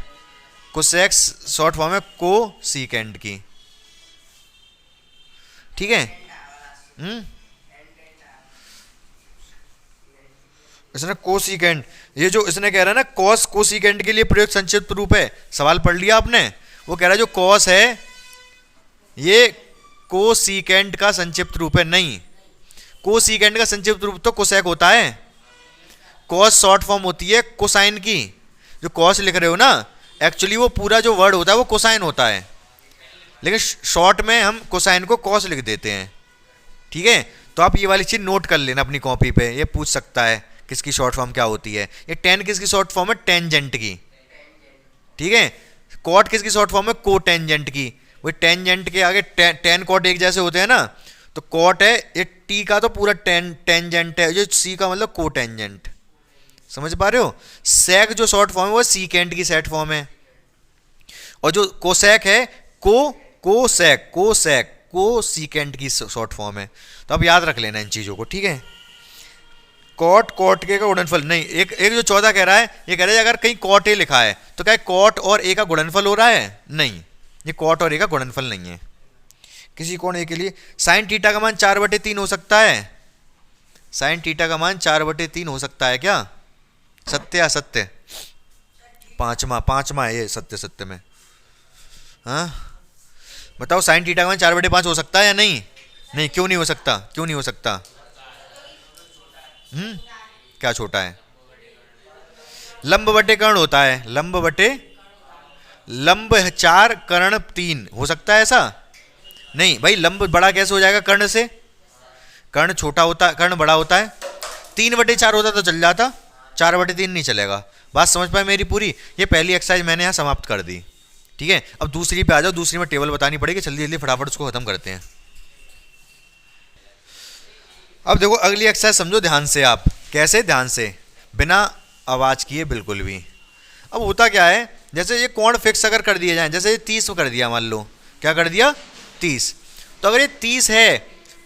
कोसेक शॉर्ट फॉर्म है कोसीकेंट की, ठीक है। इसने कोसीकेंट, ये जो इसने कह रहा है ना कॉस कोसीकेंट के लिए प्रयुक्त संक्षिप्त रूप है, सवाल पढ़ लिया आपने। वो कह रहा है जो कॉस है ये कोसीकेंट का संक्षिप्त रूप है, नहीं। कोसीकेंट का संक्षिप्त रूप तो कोसेक होता है, कॉस शॉर्ट फॉर्म होती है कोसाइन की। जो कॉस लिख रहे हो ना, एक्चुअली वो पूरा जो वर्ड होता है वो कोसाइन होता है, लेकिन शॉर्ट में हम कोसाइन को कॉस लिख देते हैं, ठीक है। तो आप ये वाली चीज नोट कर लेना अपनी कॉपी पे, ये पूछ सकता है किसकी शॉर्ट फॉर्म क्या होती है। ये tan किसकी शॉर्ट फॉर्म है, टेंजेंट की, ठीक है। कॉट किसकी शॉर्ट फॉर्म है, कोटेंजेंट की। वही टेंजेंट के आगे tan कॉट एक जैसे होते हैं ना, तो कॉट है ये t का तो पूरा टेंजेंट है, जो c का मतलब कोटेंजेंट। समझ पा रहे हो। सेक जो शॉर्ट फॉर्म है वो सीकेंट की सेट फॉर्म है, और जो कोसेक है कोसेक कोसीकेंट की शॉर्ट फॉर्म है। तो आप याद रख लेना इन चीजों को, ठीक है। कॉट कॉट के का गुणनफल नहीं, एक जो 14 कह रहा है, ये कह रहा है अगर कहीं कॉट ए लिखा है तो क्या कॉट और ए का गुणनफल हो रहा है, नहीं, ये कॉट और ए का गुणनफल नहीं है। किसी कोण ए के लिए साइन थीटा का मान 4/3 हो सकता है, साइन थीटा का मान 4/3 हो सकता है क्या, सत्य असत्य, पांचवा है ये, सत्य में। हाँ बताओ, साइन थीटा का मान 4/5 हो सकता है या नहीं, नहीं, क्यों नहीं हो सकता, क्यों नहीं हो सकता, क्या छोटा है, लंब बटे कर्ण होता है, लंब 4 कर्ण 3 हो सकता है ऐसा, नहीं भाई। लंब बड़ा कैसे हो जाएगा कर्ण से, कर्ण छोटा होता है, कर्ण बड़ा होता है। 3/4 होता तो चल जाता, 4/3 नहीं चलेगा। बात समझ पाए मेरी पूरी। ये पहली एक्सरसाइज मैंने यहाँ समाप्त कर दी, ठीक है। अब दूसरी पे आ जाओ, दूसरी में टेबल बतानी पड़ेगी, जल्दी जल्दी फटाफट उसको खत्म करते हैं। अब देखो अगली एक्सरसाइज समझो ध्यान से आप, कैसे, ध्यान से, बिना आवाज किए बिल्कुल भी। अब होता क्या है, जैसे ये कोण फिक्स अगर कर दिए जाए, जैसे ये 30 कर दिया, मान लो क्या कर दिया 30, तो अगर ये 30 है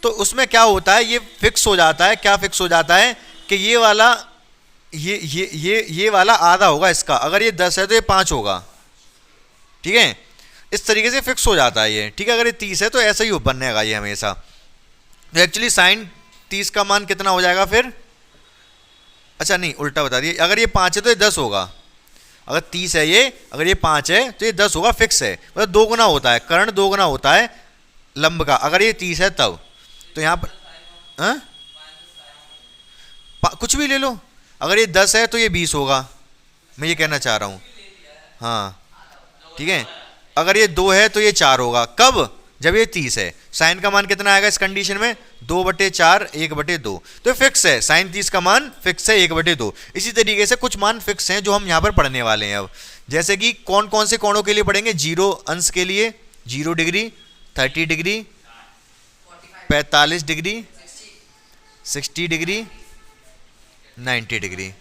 तो उसमें क्या होता है, ये फिक्स हो जाता है, क्या फिक्स हो जाता है कि ये वाला ये वाला आधा होगा इसका, अगर ये 10 है तो ये 5 होगा, ठीक है। इस तरीके से फिक्स हो जाता है ये, ठीक है। अगर ये 30 है तो ऐसा ही बनेगा ये हमेशा। तो एक्चुअली साइन 30 का मान कितना हो जाएगा फिर, अच्छा नहीं उल्टा बता दिए, अगर ये 5 है तो ये 10 होगा, अगर 30 है ये, अगर ये 5 है तो ये 10 होगा, फिक्स है, मतलब 2 गुना होता है, कर्ण 2 गुना होता है लंब का, अगर ये 30 है तब। तो यहाँ पर कुछ भी ले लो, अगर ये 10 है तो ये 20 होगा, मैं ये कहना चाह रहा हूँ, हाँ ठीक है। अगर ये 2 है तो ये 4 होगा, कब, जब ये 30 है, साइन का मान कितना आएगा इस कंडीशन में? 2/4 1/2। तो फिक्स है, साइन 30 का मान फिक्स है 1/2। इसी तरीके से कुछ मान फिक्स हैं जो हम यहाँ पर पढ़ने वाले हैं अब। जैसे कि कौन कौन से कोणों के लिए पढ़ेंगे? 0 अंश के लिए 0 degree, 30 degree, 45 degree, 60 degree, 90 degree.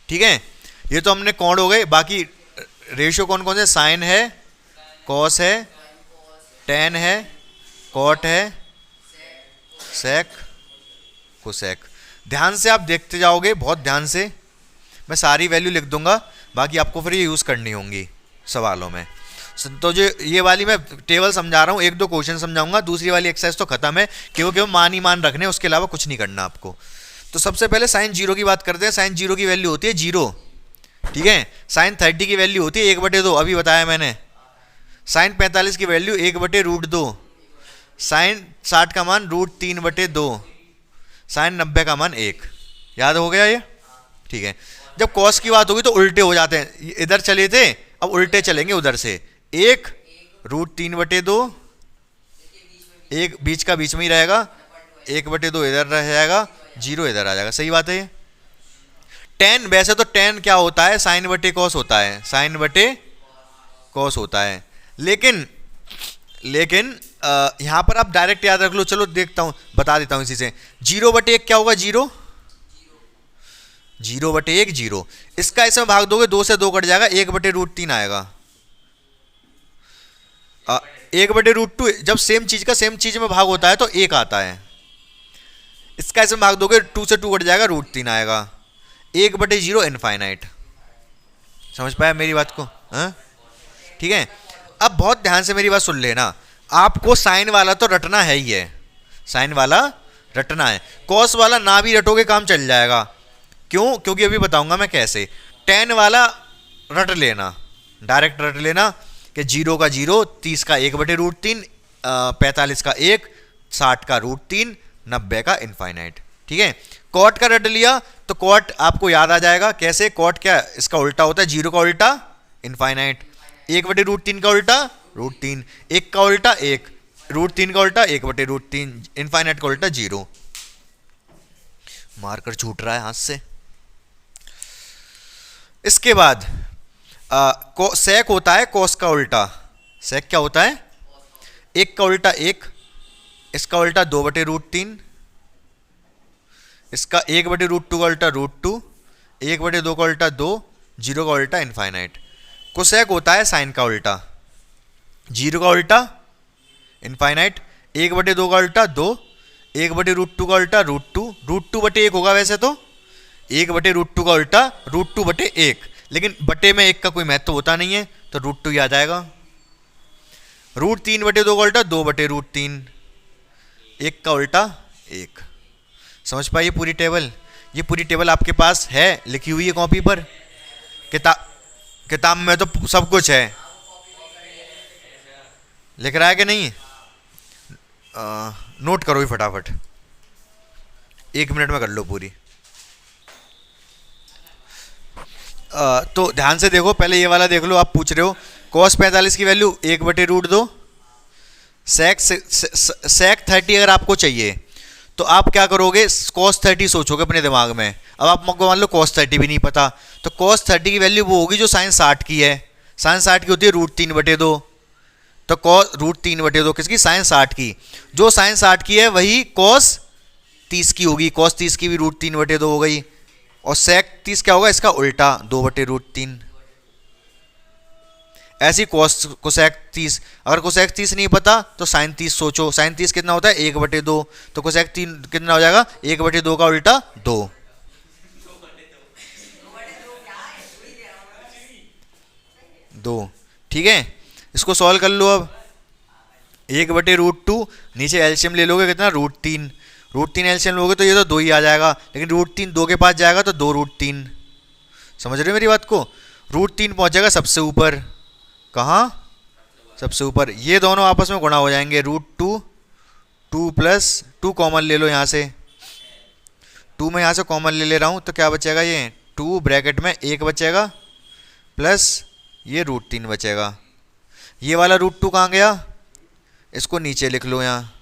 ठीक है, ये तो हमने कोण हो गए। बाकी रेशियो कौन कौन से? साइन है, कॉस है, टेन है, कॉट है, सेक, कोसेक। ध्यान से आप देखते जाओगे, बहुत ध्यान से। मैं सारी वैल्यू लिख दूंगा, बाकी आपको फिर ये यूज़ करनी होंगी सवालों में। तो जो ये वाली मैं टेबल समझा रहा हूँ, 1-2 क्वेश्चन समझाऊंगा, दूसरी वाली एक्सरसाइज तो खत्म है, क्योंकि मान ही मान रखने, उसके अलावा कुछ नहीं करना आपको। तो सबसे पहले साइन 0 की बात करते हैं। साइन 0 की वैल्यू होती है 0। ठीक है, साइन 30 की वैल्यू होती है 1/2, अभी बताया मैंने। साइन 45 की वैल्यू 1/√2। साइन 60 का मान √3/2। साइन 90 का मान 1। याद हो गया ये? ठीक है, जब कॉस की बात होगी तो उल्टे हो जाते हैं। इधर चले थे, अब उल्टे चलेंगे उधर से। 1 √3/2, एक बीच का बीच में ही रहेगा, 1/2 इधर रह जाएगा, 0 इधर आ जाएगा। सही बात है ये। टेन, वैसे तो टेन क्या होता है? साइन बटे कॉस होता है, साइन बटे कॉस होता है। लेकिन यहाँ पर आप डायरेक्ट याद रख लो। चलो देखता हूँ, बता देता हूँ इसी से। 0/1 क्या होगा? 0 0/1 0। इसका इसमें भाग दोगे, 2 से 2 कट जाएगा, 1/√3 आएगा। 1/√2 जब सेम चीज का सेम चीज में भाग होता है तो 1 आता है। इसका इसमें भाग दोगे, 2 से 2 कट जाएगा, √3 आएगा। 1/0 इनफाइनाइट। समझ पाया मेरी बात को? हाँ, ठीक है। अब बहुत ध्यान से मेरी बात सुन लेना। आपको साइन वाला तो रटना है ही है, साइन वाला रटना है। कॉस वाला ना भी रटोगे काम चल जाएगा। क्यों? क्योंकि अभी बताऊंगा मैं कैसे। टेन वाला रट लेना, डायरेक्ट रट लेना कि 0 का 0, 30 का 1/√3, 45 का 1, 60 का √3, 90 का इनफाइनाइट। ठीक है, कॉट का रट लिया तो कॉट आपको याद आ जाएगा। कैसे? कॉट क्या? इसका उल्टा होता है, 0 का उल्टा इनफाइनाइट, 1/√3 का उल्टा √3, 1 का उल्टा 1, √3 का उल्टा 1/√3, इनफाइनाइट का उल्टा 0। मार्कर छूट रहा है हाथ से। इसके बाद सेक होता है कॉस का उल्टा। सेक क्या होता है? 1 का उल्टा 1, इसका उल्टा 2/√3, इसका 1/√2 का उल्टा √2, 1/2 का उल्टा 2, 0 का उल्टा इनफाइनाइट। कोसेक होता है साइन का उल्टा। 0 का उल्टा इनफाइनाइट, 1/2 का उल्टा 2, 1/√2 का उल्टा √2, √2/1 होगा वैसे तो, 1/√2 का उल्टा √2/1, लेकिन बटे में 1 का कोई महत्व होता नहीं है तो √2 ही आ जाएगा। √3/2 का उल्टा 2/√3, 1 का उल्टा 1। समझ पाइए पूरी टेबल? ये पूरी टेबल आपके पास है, लिखी हुई है कॉपी पर। किताब में तो सब कुछ है। लिख रहा है कि नहीं? नोट करो ही फटाफट, 1 मिनट में कर लो पूरी। तो ध्यान से देखो, पहले ये वाला देख लो। आप पूछ रहे हो cos 45 की वैल्यू 1/√2, sec 30 अगर आपको चाहिए तो आप क्या करोगे? cos 30 सोचोगे अपने दिमाग में। अब आपको मान लो cos 30 भी नहीं पता, तो cos 30 की वैल्यू वो होगी जो sin 60 की है। sin 60 की होती है √3/2, तो cos √3/2 किसकी? sin 60 की। जो sin 60 की है वही cos 30 की होगी। cos 30 की भी √3/2 हो गई। और sec 30 क्या होगा? इसका उल्टा 2/√3। ऐसी कोसेक 30। अगर कोसेक 30 नहीं पता तो साइन 30 सोचो। साइन 30 कितना होता है? 1/2। तो कोसेक 3 कितना हो जाएगा? 1/2 का उल्टा 2। 2। ठीक है, इसको सॉल्व कर लो। अब 1/√2, नीचे एलसीएम ले लोगे कितना? √3। √3 एलसीएम लोगे तो ये तो 2 ही आ जाएगा, लेकिन √3 2 के पास जाएगा तो 2√3। समझ रहे हो मेरी बात को? √3 पहुंच जाएगा सबसे ऊपर। कहाँ? सबसे ऊपर। ये दोनों आपस में गुणा हो जाएंगे। √2, 2 + 2 कॉमन ले लो यहाँ से। 2 में यहाँ से कॉमन ले रहा हूँ तो क्या बचेगा? ये 2 ब्रैकेट में 1 बचेगा प्लस ये √3 बचेगा। ये वाला √2 कहाँ गया? इसको नीचे लिख लो यहाँ।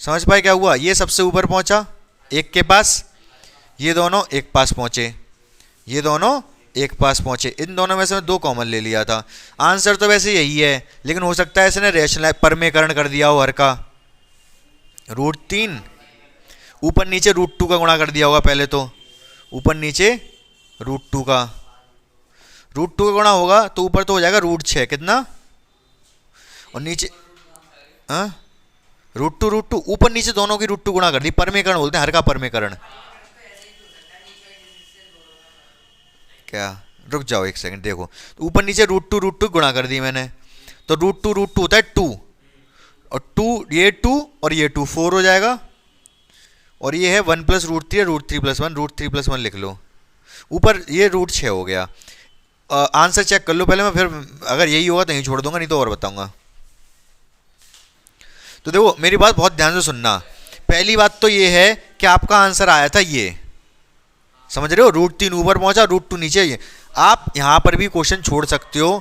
समझ पाए क्या हुआ? ये सबसे ऊपर पहुंचा एक के पास, ये दोनों एक पास पहुंचे, ये दोनों एक पास पहुंचे। इन दोनों में से मैं 2 कॉमन ले लिया था। आंसर तो वैसे यही है, लेकिन हो सकता है इसने रेशनल परमेकरण कर दिया हो हर का। √3 ऊपर नीचे √2 का गुणा कर दिया होगा पहले तो, ऊपर नीचे √2 का, √2 का गुणा होगा तो ऊपर तो हो जाएगा √6 कितना, और नीचे हाँ √2 ऊपर नीचे दोनों की √2 गुणा कर दी। परमेकरण बोलते हैं हर का परमेकरण। क्या? रुक जाओ एक सेकंड, देखो तो ऊपर नीचे √2 गुणा कर दी मैंने, तो √2 होता है 2, और 2 ये 2 और ये 2 4 हो जाएगा, और ये है 1 + √3 √3 + 1 √3 + 1 लिख लो। ऊपर ये √6 हो गया। आंसर चेक कर लो पहले, मैं फिर अगर यही होगा तो यही छोड़ दूंगा, नहीं तो और बताऊंगा। तो देखो मेरी बात बहुत ध्यान से सुनना। पहली बात तो ये है कि आपका आंसर आया था ये, समझ रहे हो? √3 ऊपर पहुंचा, √2 नीचे। ये आप यहाँ पर भी क्वेश्चन छोड़ सकते हो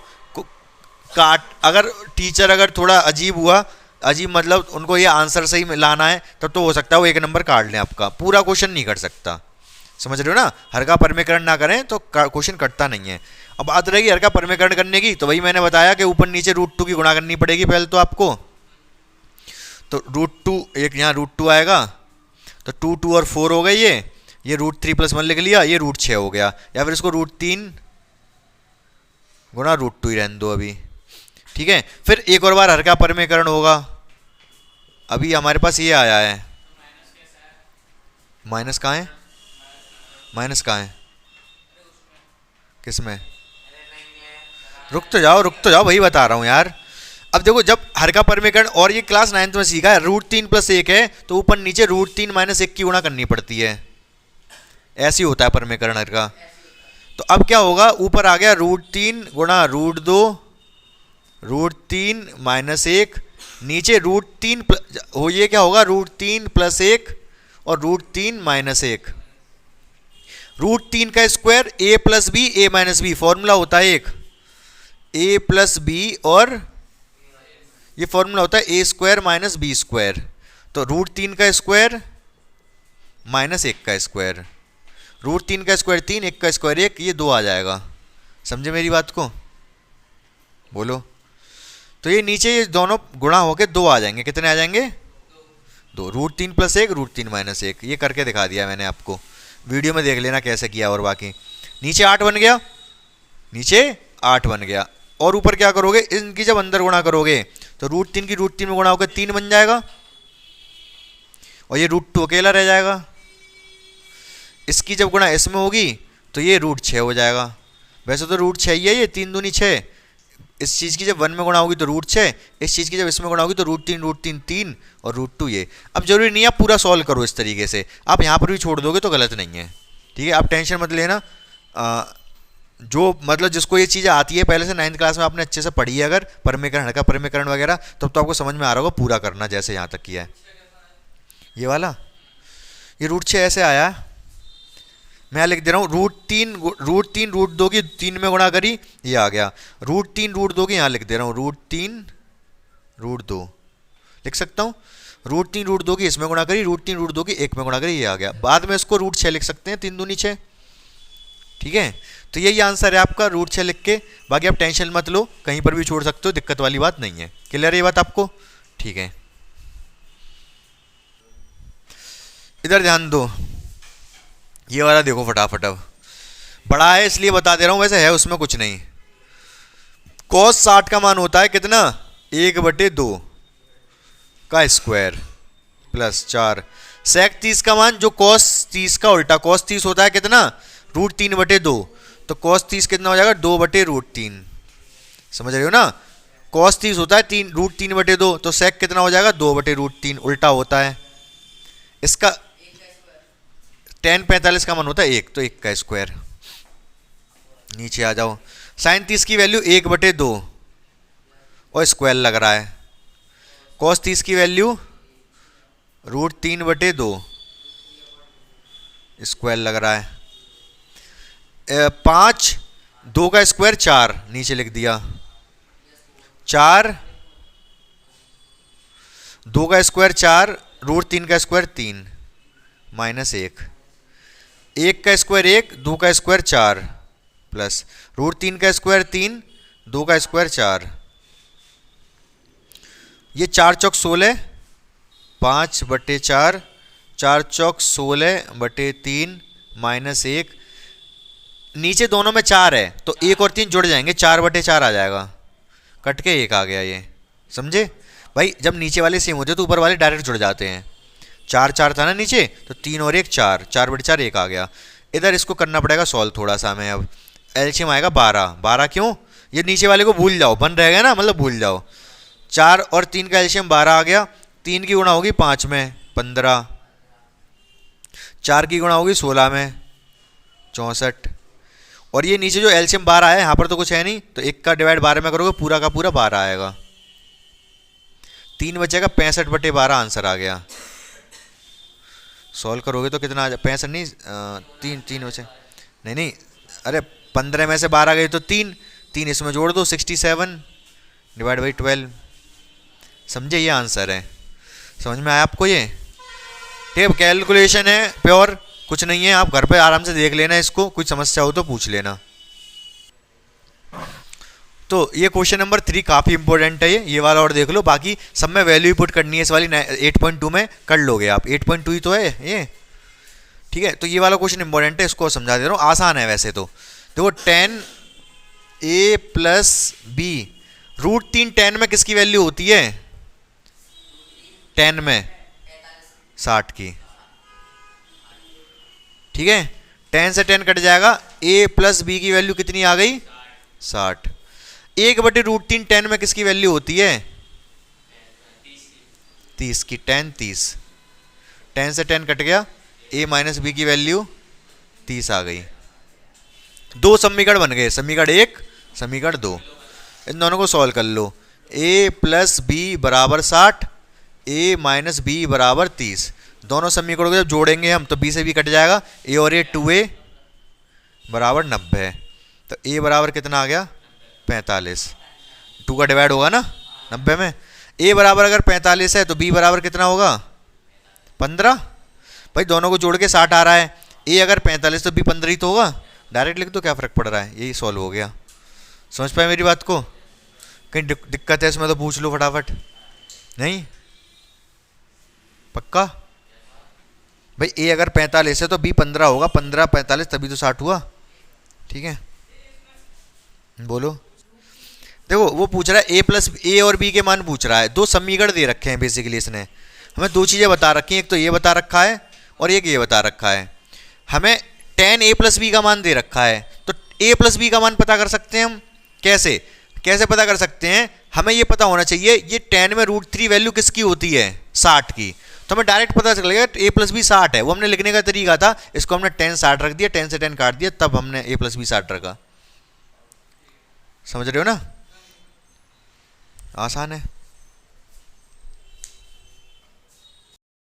काट, अगर टीचर अगर थोड़ा अजीब हुआ, अजीब मतलब उनको ये आंसर सही में लाना है, तब तो हो सकता है वो 1 नंबर काट लें आपका, पूरा क्वेश्चन नहीं कट सकता। समझ रहे हो ना? हर का परमेकरण ना करें तो क्वेश्चन कटता नहीं है। अब बात रहेगी हर का परमेकरण करने की, तो वही मैंने बताया कि ऊपर नीचे √2 की गुणा करनी पड़ेगी पहले तो आपको। तो √2 एक यहाँ √2 आएगा, तो 2 2 और 4 हो गए ये √3 + 1 लिख लिया, ये √6 हो गया, या फिर इसको √3 गुणा √2 ही रहने दो अभी, ठीक है। फिर एक और बार हर का परमेकरण होगा। अभी हमारे पास ये आया है, माइनस कहाँ है? माइनस कहाँ है? किसमें? रुक तो जाओ वही बता रहा हूँ यार। अब देखो जब हर का परमेकरण, और ये क्लास 9th में सीखा है, √3 + 1 है तो ऊपर नीचे √3 - 1 की गुणा करनी पड़ती है, ऐसे ही होता है परमेकरण हर का। तो अब क्या होगा? ऊपर आ गया √3 गुणा √2 √3 - 1, नीचे √3 हो, ये क्या होगा? √3 + 1 और √3 - 1, √3 का square a + b a - b, formula होता है एक a + b, और ये फॉर्मूला होता है a² - b²। तो √3 का स्क्वायर - 1 का स्क्वायर, √3 का स्क्वायर 3, 1 का स्क्वायर 1, ये 2 आ जाएगा। समझे मेरी बात को? बोलो। तो ये नीचे ये दोनों गुणा होके 2 आ जाएंगे। कितने आ जाएंगे? 2। √3 + 1 √3 - 1, ये करके दिखा दिया मैंने आपको, वीडियो में देख लेना कैसे किया। और बाकी नीचे 8 बन गया, नीचे 8 बन गया, और ऊपर क्या करोगे? इनकी जब अंदर गुणा करोगे तो √3 की √3 में गुणा होकर 3 बन जाएगा, और ये √2 अकेला रह जाएगा। इसकी जब गुणा इसमें होगी तो ये √6 हो जाएगा। वैसे तो √6 ही है ये, 3 दूनी 6। इस चीज़ की जब 1 में गुणा होगी तो √6, इस चीज़ की जब इसमें गुणा होगी तो √3 √3 3 और √2 ये। अब जरूरी नहीं है आप पूरा सॉल्व करो इस तरीके से, आप यहाँ पर भी छोड़ दोगे तो गलत नहीं है, ठीक है। आप टेंशन मत लेना। जो मतलब जिसको ये चीज़ें आती है पहले से 9th क्लास में आपने अच्छे से पढ़ी है, अगर परमेकरण, हर का परमेकरण वगैरह, तब तो आपको समझ में आ रहा होगा। पूरा करना जैसे यहाँ तक किया है। ये वाला ये √6 ऐसे आया, मैं लिख दे रहा हूँ √3 √2 की 3 में गुणा करी, ये आ गया। √3 √2 की यहाँ लिख दे रहा हूँ, √3 √2 लिख सकता हूँ। √3 √2 की इसमें गुणा करी, √3 √2 की 1 में गुणा करी, ये आ गया। बाद में इसको √6 लिख सकते हैं, 3 दूनी 6, ठीक है। तो यही आंसर है आपका, √6 लिख के। बाकी आप टेंशन मत लो, कहीं पर भी छोड़ सकते हो, दिक्कत वाली बात नहीं है। क्लियर है ये बात आपको? ठीक है। इधर ध्यान दो, ये वाला देखो फटाफट। अब बड़ा है इसलिए बता दे रहा हूं, वैसे है उसमें कुछ नहीं। cos 60 का मान होता है कितना? 1/2 का स्क्वायर प्लस 4। sec 30 का मान, जो cos 30 का उल्टा cos 30 होता है कितना? √3/2। तो cos 30 कितना हो जाएगा? 2/√3। समझ रहे हो ना? cos 30 होता है √3/2, तो sec कितना हो जाएगा? 2/√3, उल्टा होता है इसका। tan 45 का मान होता है 1, तो 1 का स्क्वायर। नीचे आ जाओ, sin 30 की वैल्यू 1/2 और स्क्वायर लग रहा है। cos 30 की वैल्यू √3/2 स्क्वायर लग रहा है। 5, 2 का स्क्वायर 4, नीचे लिख दिया 4 2 का स्क्वायर 4, √3 का स्क्वायर 3, -1, 1 का स्क्वायर 1, 2 का स्क्वायर 4, प्लस √3 का स्क्वायर 3, 2 का स्क्वायर 4, ये 4 चौक 16, 5/4, 4 चौक 16/3, -1, नीचे दोनों में 4 है तो 1 और 3 जुड़ जाएंगे, 4/4 आ जाएगा, कट के 1 आ गया। ये समझे भाई, जब नीचे वाले सेम होते हैं तो ऊपर वाले डायरेक्ट जुड़ जाते हैं। 4 4 था ना नीचे, तो 3 और 1 4, 4/4 1 आ गया। इधर इसको करना पड़ेगा सॉल्व थोड़ा सा हमें। अब एलसीएम आएगा 12, 12 क्यों, ये नीचे वाले को भूल जाओ, बन रहेगा ना, मतलब भूल जाओ। 4 और 3 का एलसीएम 12 आ गया, 3 की गुणा होगी 5 में 15, 4 की गुणा होगी 16 में 64, और ये नीचे जो एलसीएम 12 है, यहाँ पर तो कुछ है नहीं, तो 1 का डिवाइड 12 में करोगे पूरा का पूरा 12 आएगा, 3 बचेगा, 65/12 आंसर आ गया। सॉल्व करोगे तो कितना आ जाए, 65 नहीं, 3 बचे, नहीं, अरे 15 में से 12 गई तो 3 इसमें जोड़ दो, 67 डिवाइड बाई 12। समझे, ये आंसर है। समझ में आया आपको ये? ठीक है, कैलकुलेशन है प्योर, कुछ नहीं है, आप घर पे आराम से देख लेना इसको, कुछ समस्या हो तो पूछ लेना। तो ये क्वेश्चन नंबर 3 काफ़ी इंपॉर्टेंट है, ये वाला और देख लो, बाकी सब में वैल्यू पुट करनी है, इस वाली 8.2 में कर लोगे आप, 8.2 ही तो है ये। ठीक है, तो ये वाला क्वेश्चन इंपॉर्टेंट है, इसको समझा दे रहा हूँ, आसान है वैसे तो। देखो 10a + b, √3 10 में किसकी वैल्यू होती है, 10 में 60 की। ठीक है, 10 से 10 कट जाएगा, a + b की वैल्यू कितनी आ गई, 60। 1/√3 10 में किसकी वैल्यू होती है, 30 की, 10 30, 10 से 10 कट गया, a - b की वैल्यू 30 आ गई। दो समीकरण बन गए, समीकरण 1, समीकरण 2, इन दोनों को सॉल्व कर लो। a + b = 60, a - b = 30, दोनों समीकरणों को जब जोड़ेंगे हम तो b से b कट जाएगा, a और a 2a = 90, तो a बराबर कितना आ गया, 45, 2 का डिवाइड होगा ना 90 में। a बराबर अगर 45 है तो b बराबर कितना होगा, 15। भाई दोनों को जोड़ के 60 आ रहा है, a अगर 45 तो b 15 ही तो होगा, डायरेक्ट लिख दो, क्या फ़र्क पड़ रहा है, यही सॉल्व हो गया। समझ पाए मेरी बात को? कहीं दिक्कत है इसमें तो पूछ लो फटाफट। नहीं पक्का भाई, a अगर 45 है तो b 15 होगा, 15 45 तभी तो 60 हुआ। ठीक है, बोलो। देखो वो पूछ रहा है a और b के मान पूछ रहा है, दो समीकरण दे रखे हैं बेसिकली, इसने हमें दो चीज़ें बता रखी हैं, एक तो ये बता रखा है और एक ये बता रखा है। हमें 10a + b का मान दे रखा है, तो a + b का मान पता कर सकते हैं हम, कैसे पता कर सकते हैं, हमें ये पता होना चाहिए ये 10 में √3 वैल्यू किसकी होती है, 60 की, तो हमें डायरेक्ट पता चलेगा a + b 60 है। वो हमने लिखने का तरीका था, इसको हमने 10 60 रख दिया, 10 से 10 काट दिया, तब हमने a + b 60 रखा। समझ रहे हो ना, आसान है।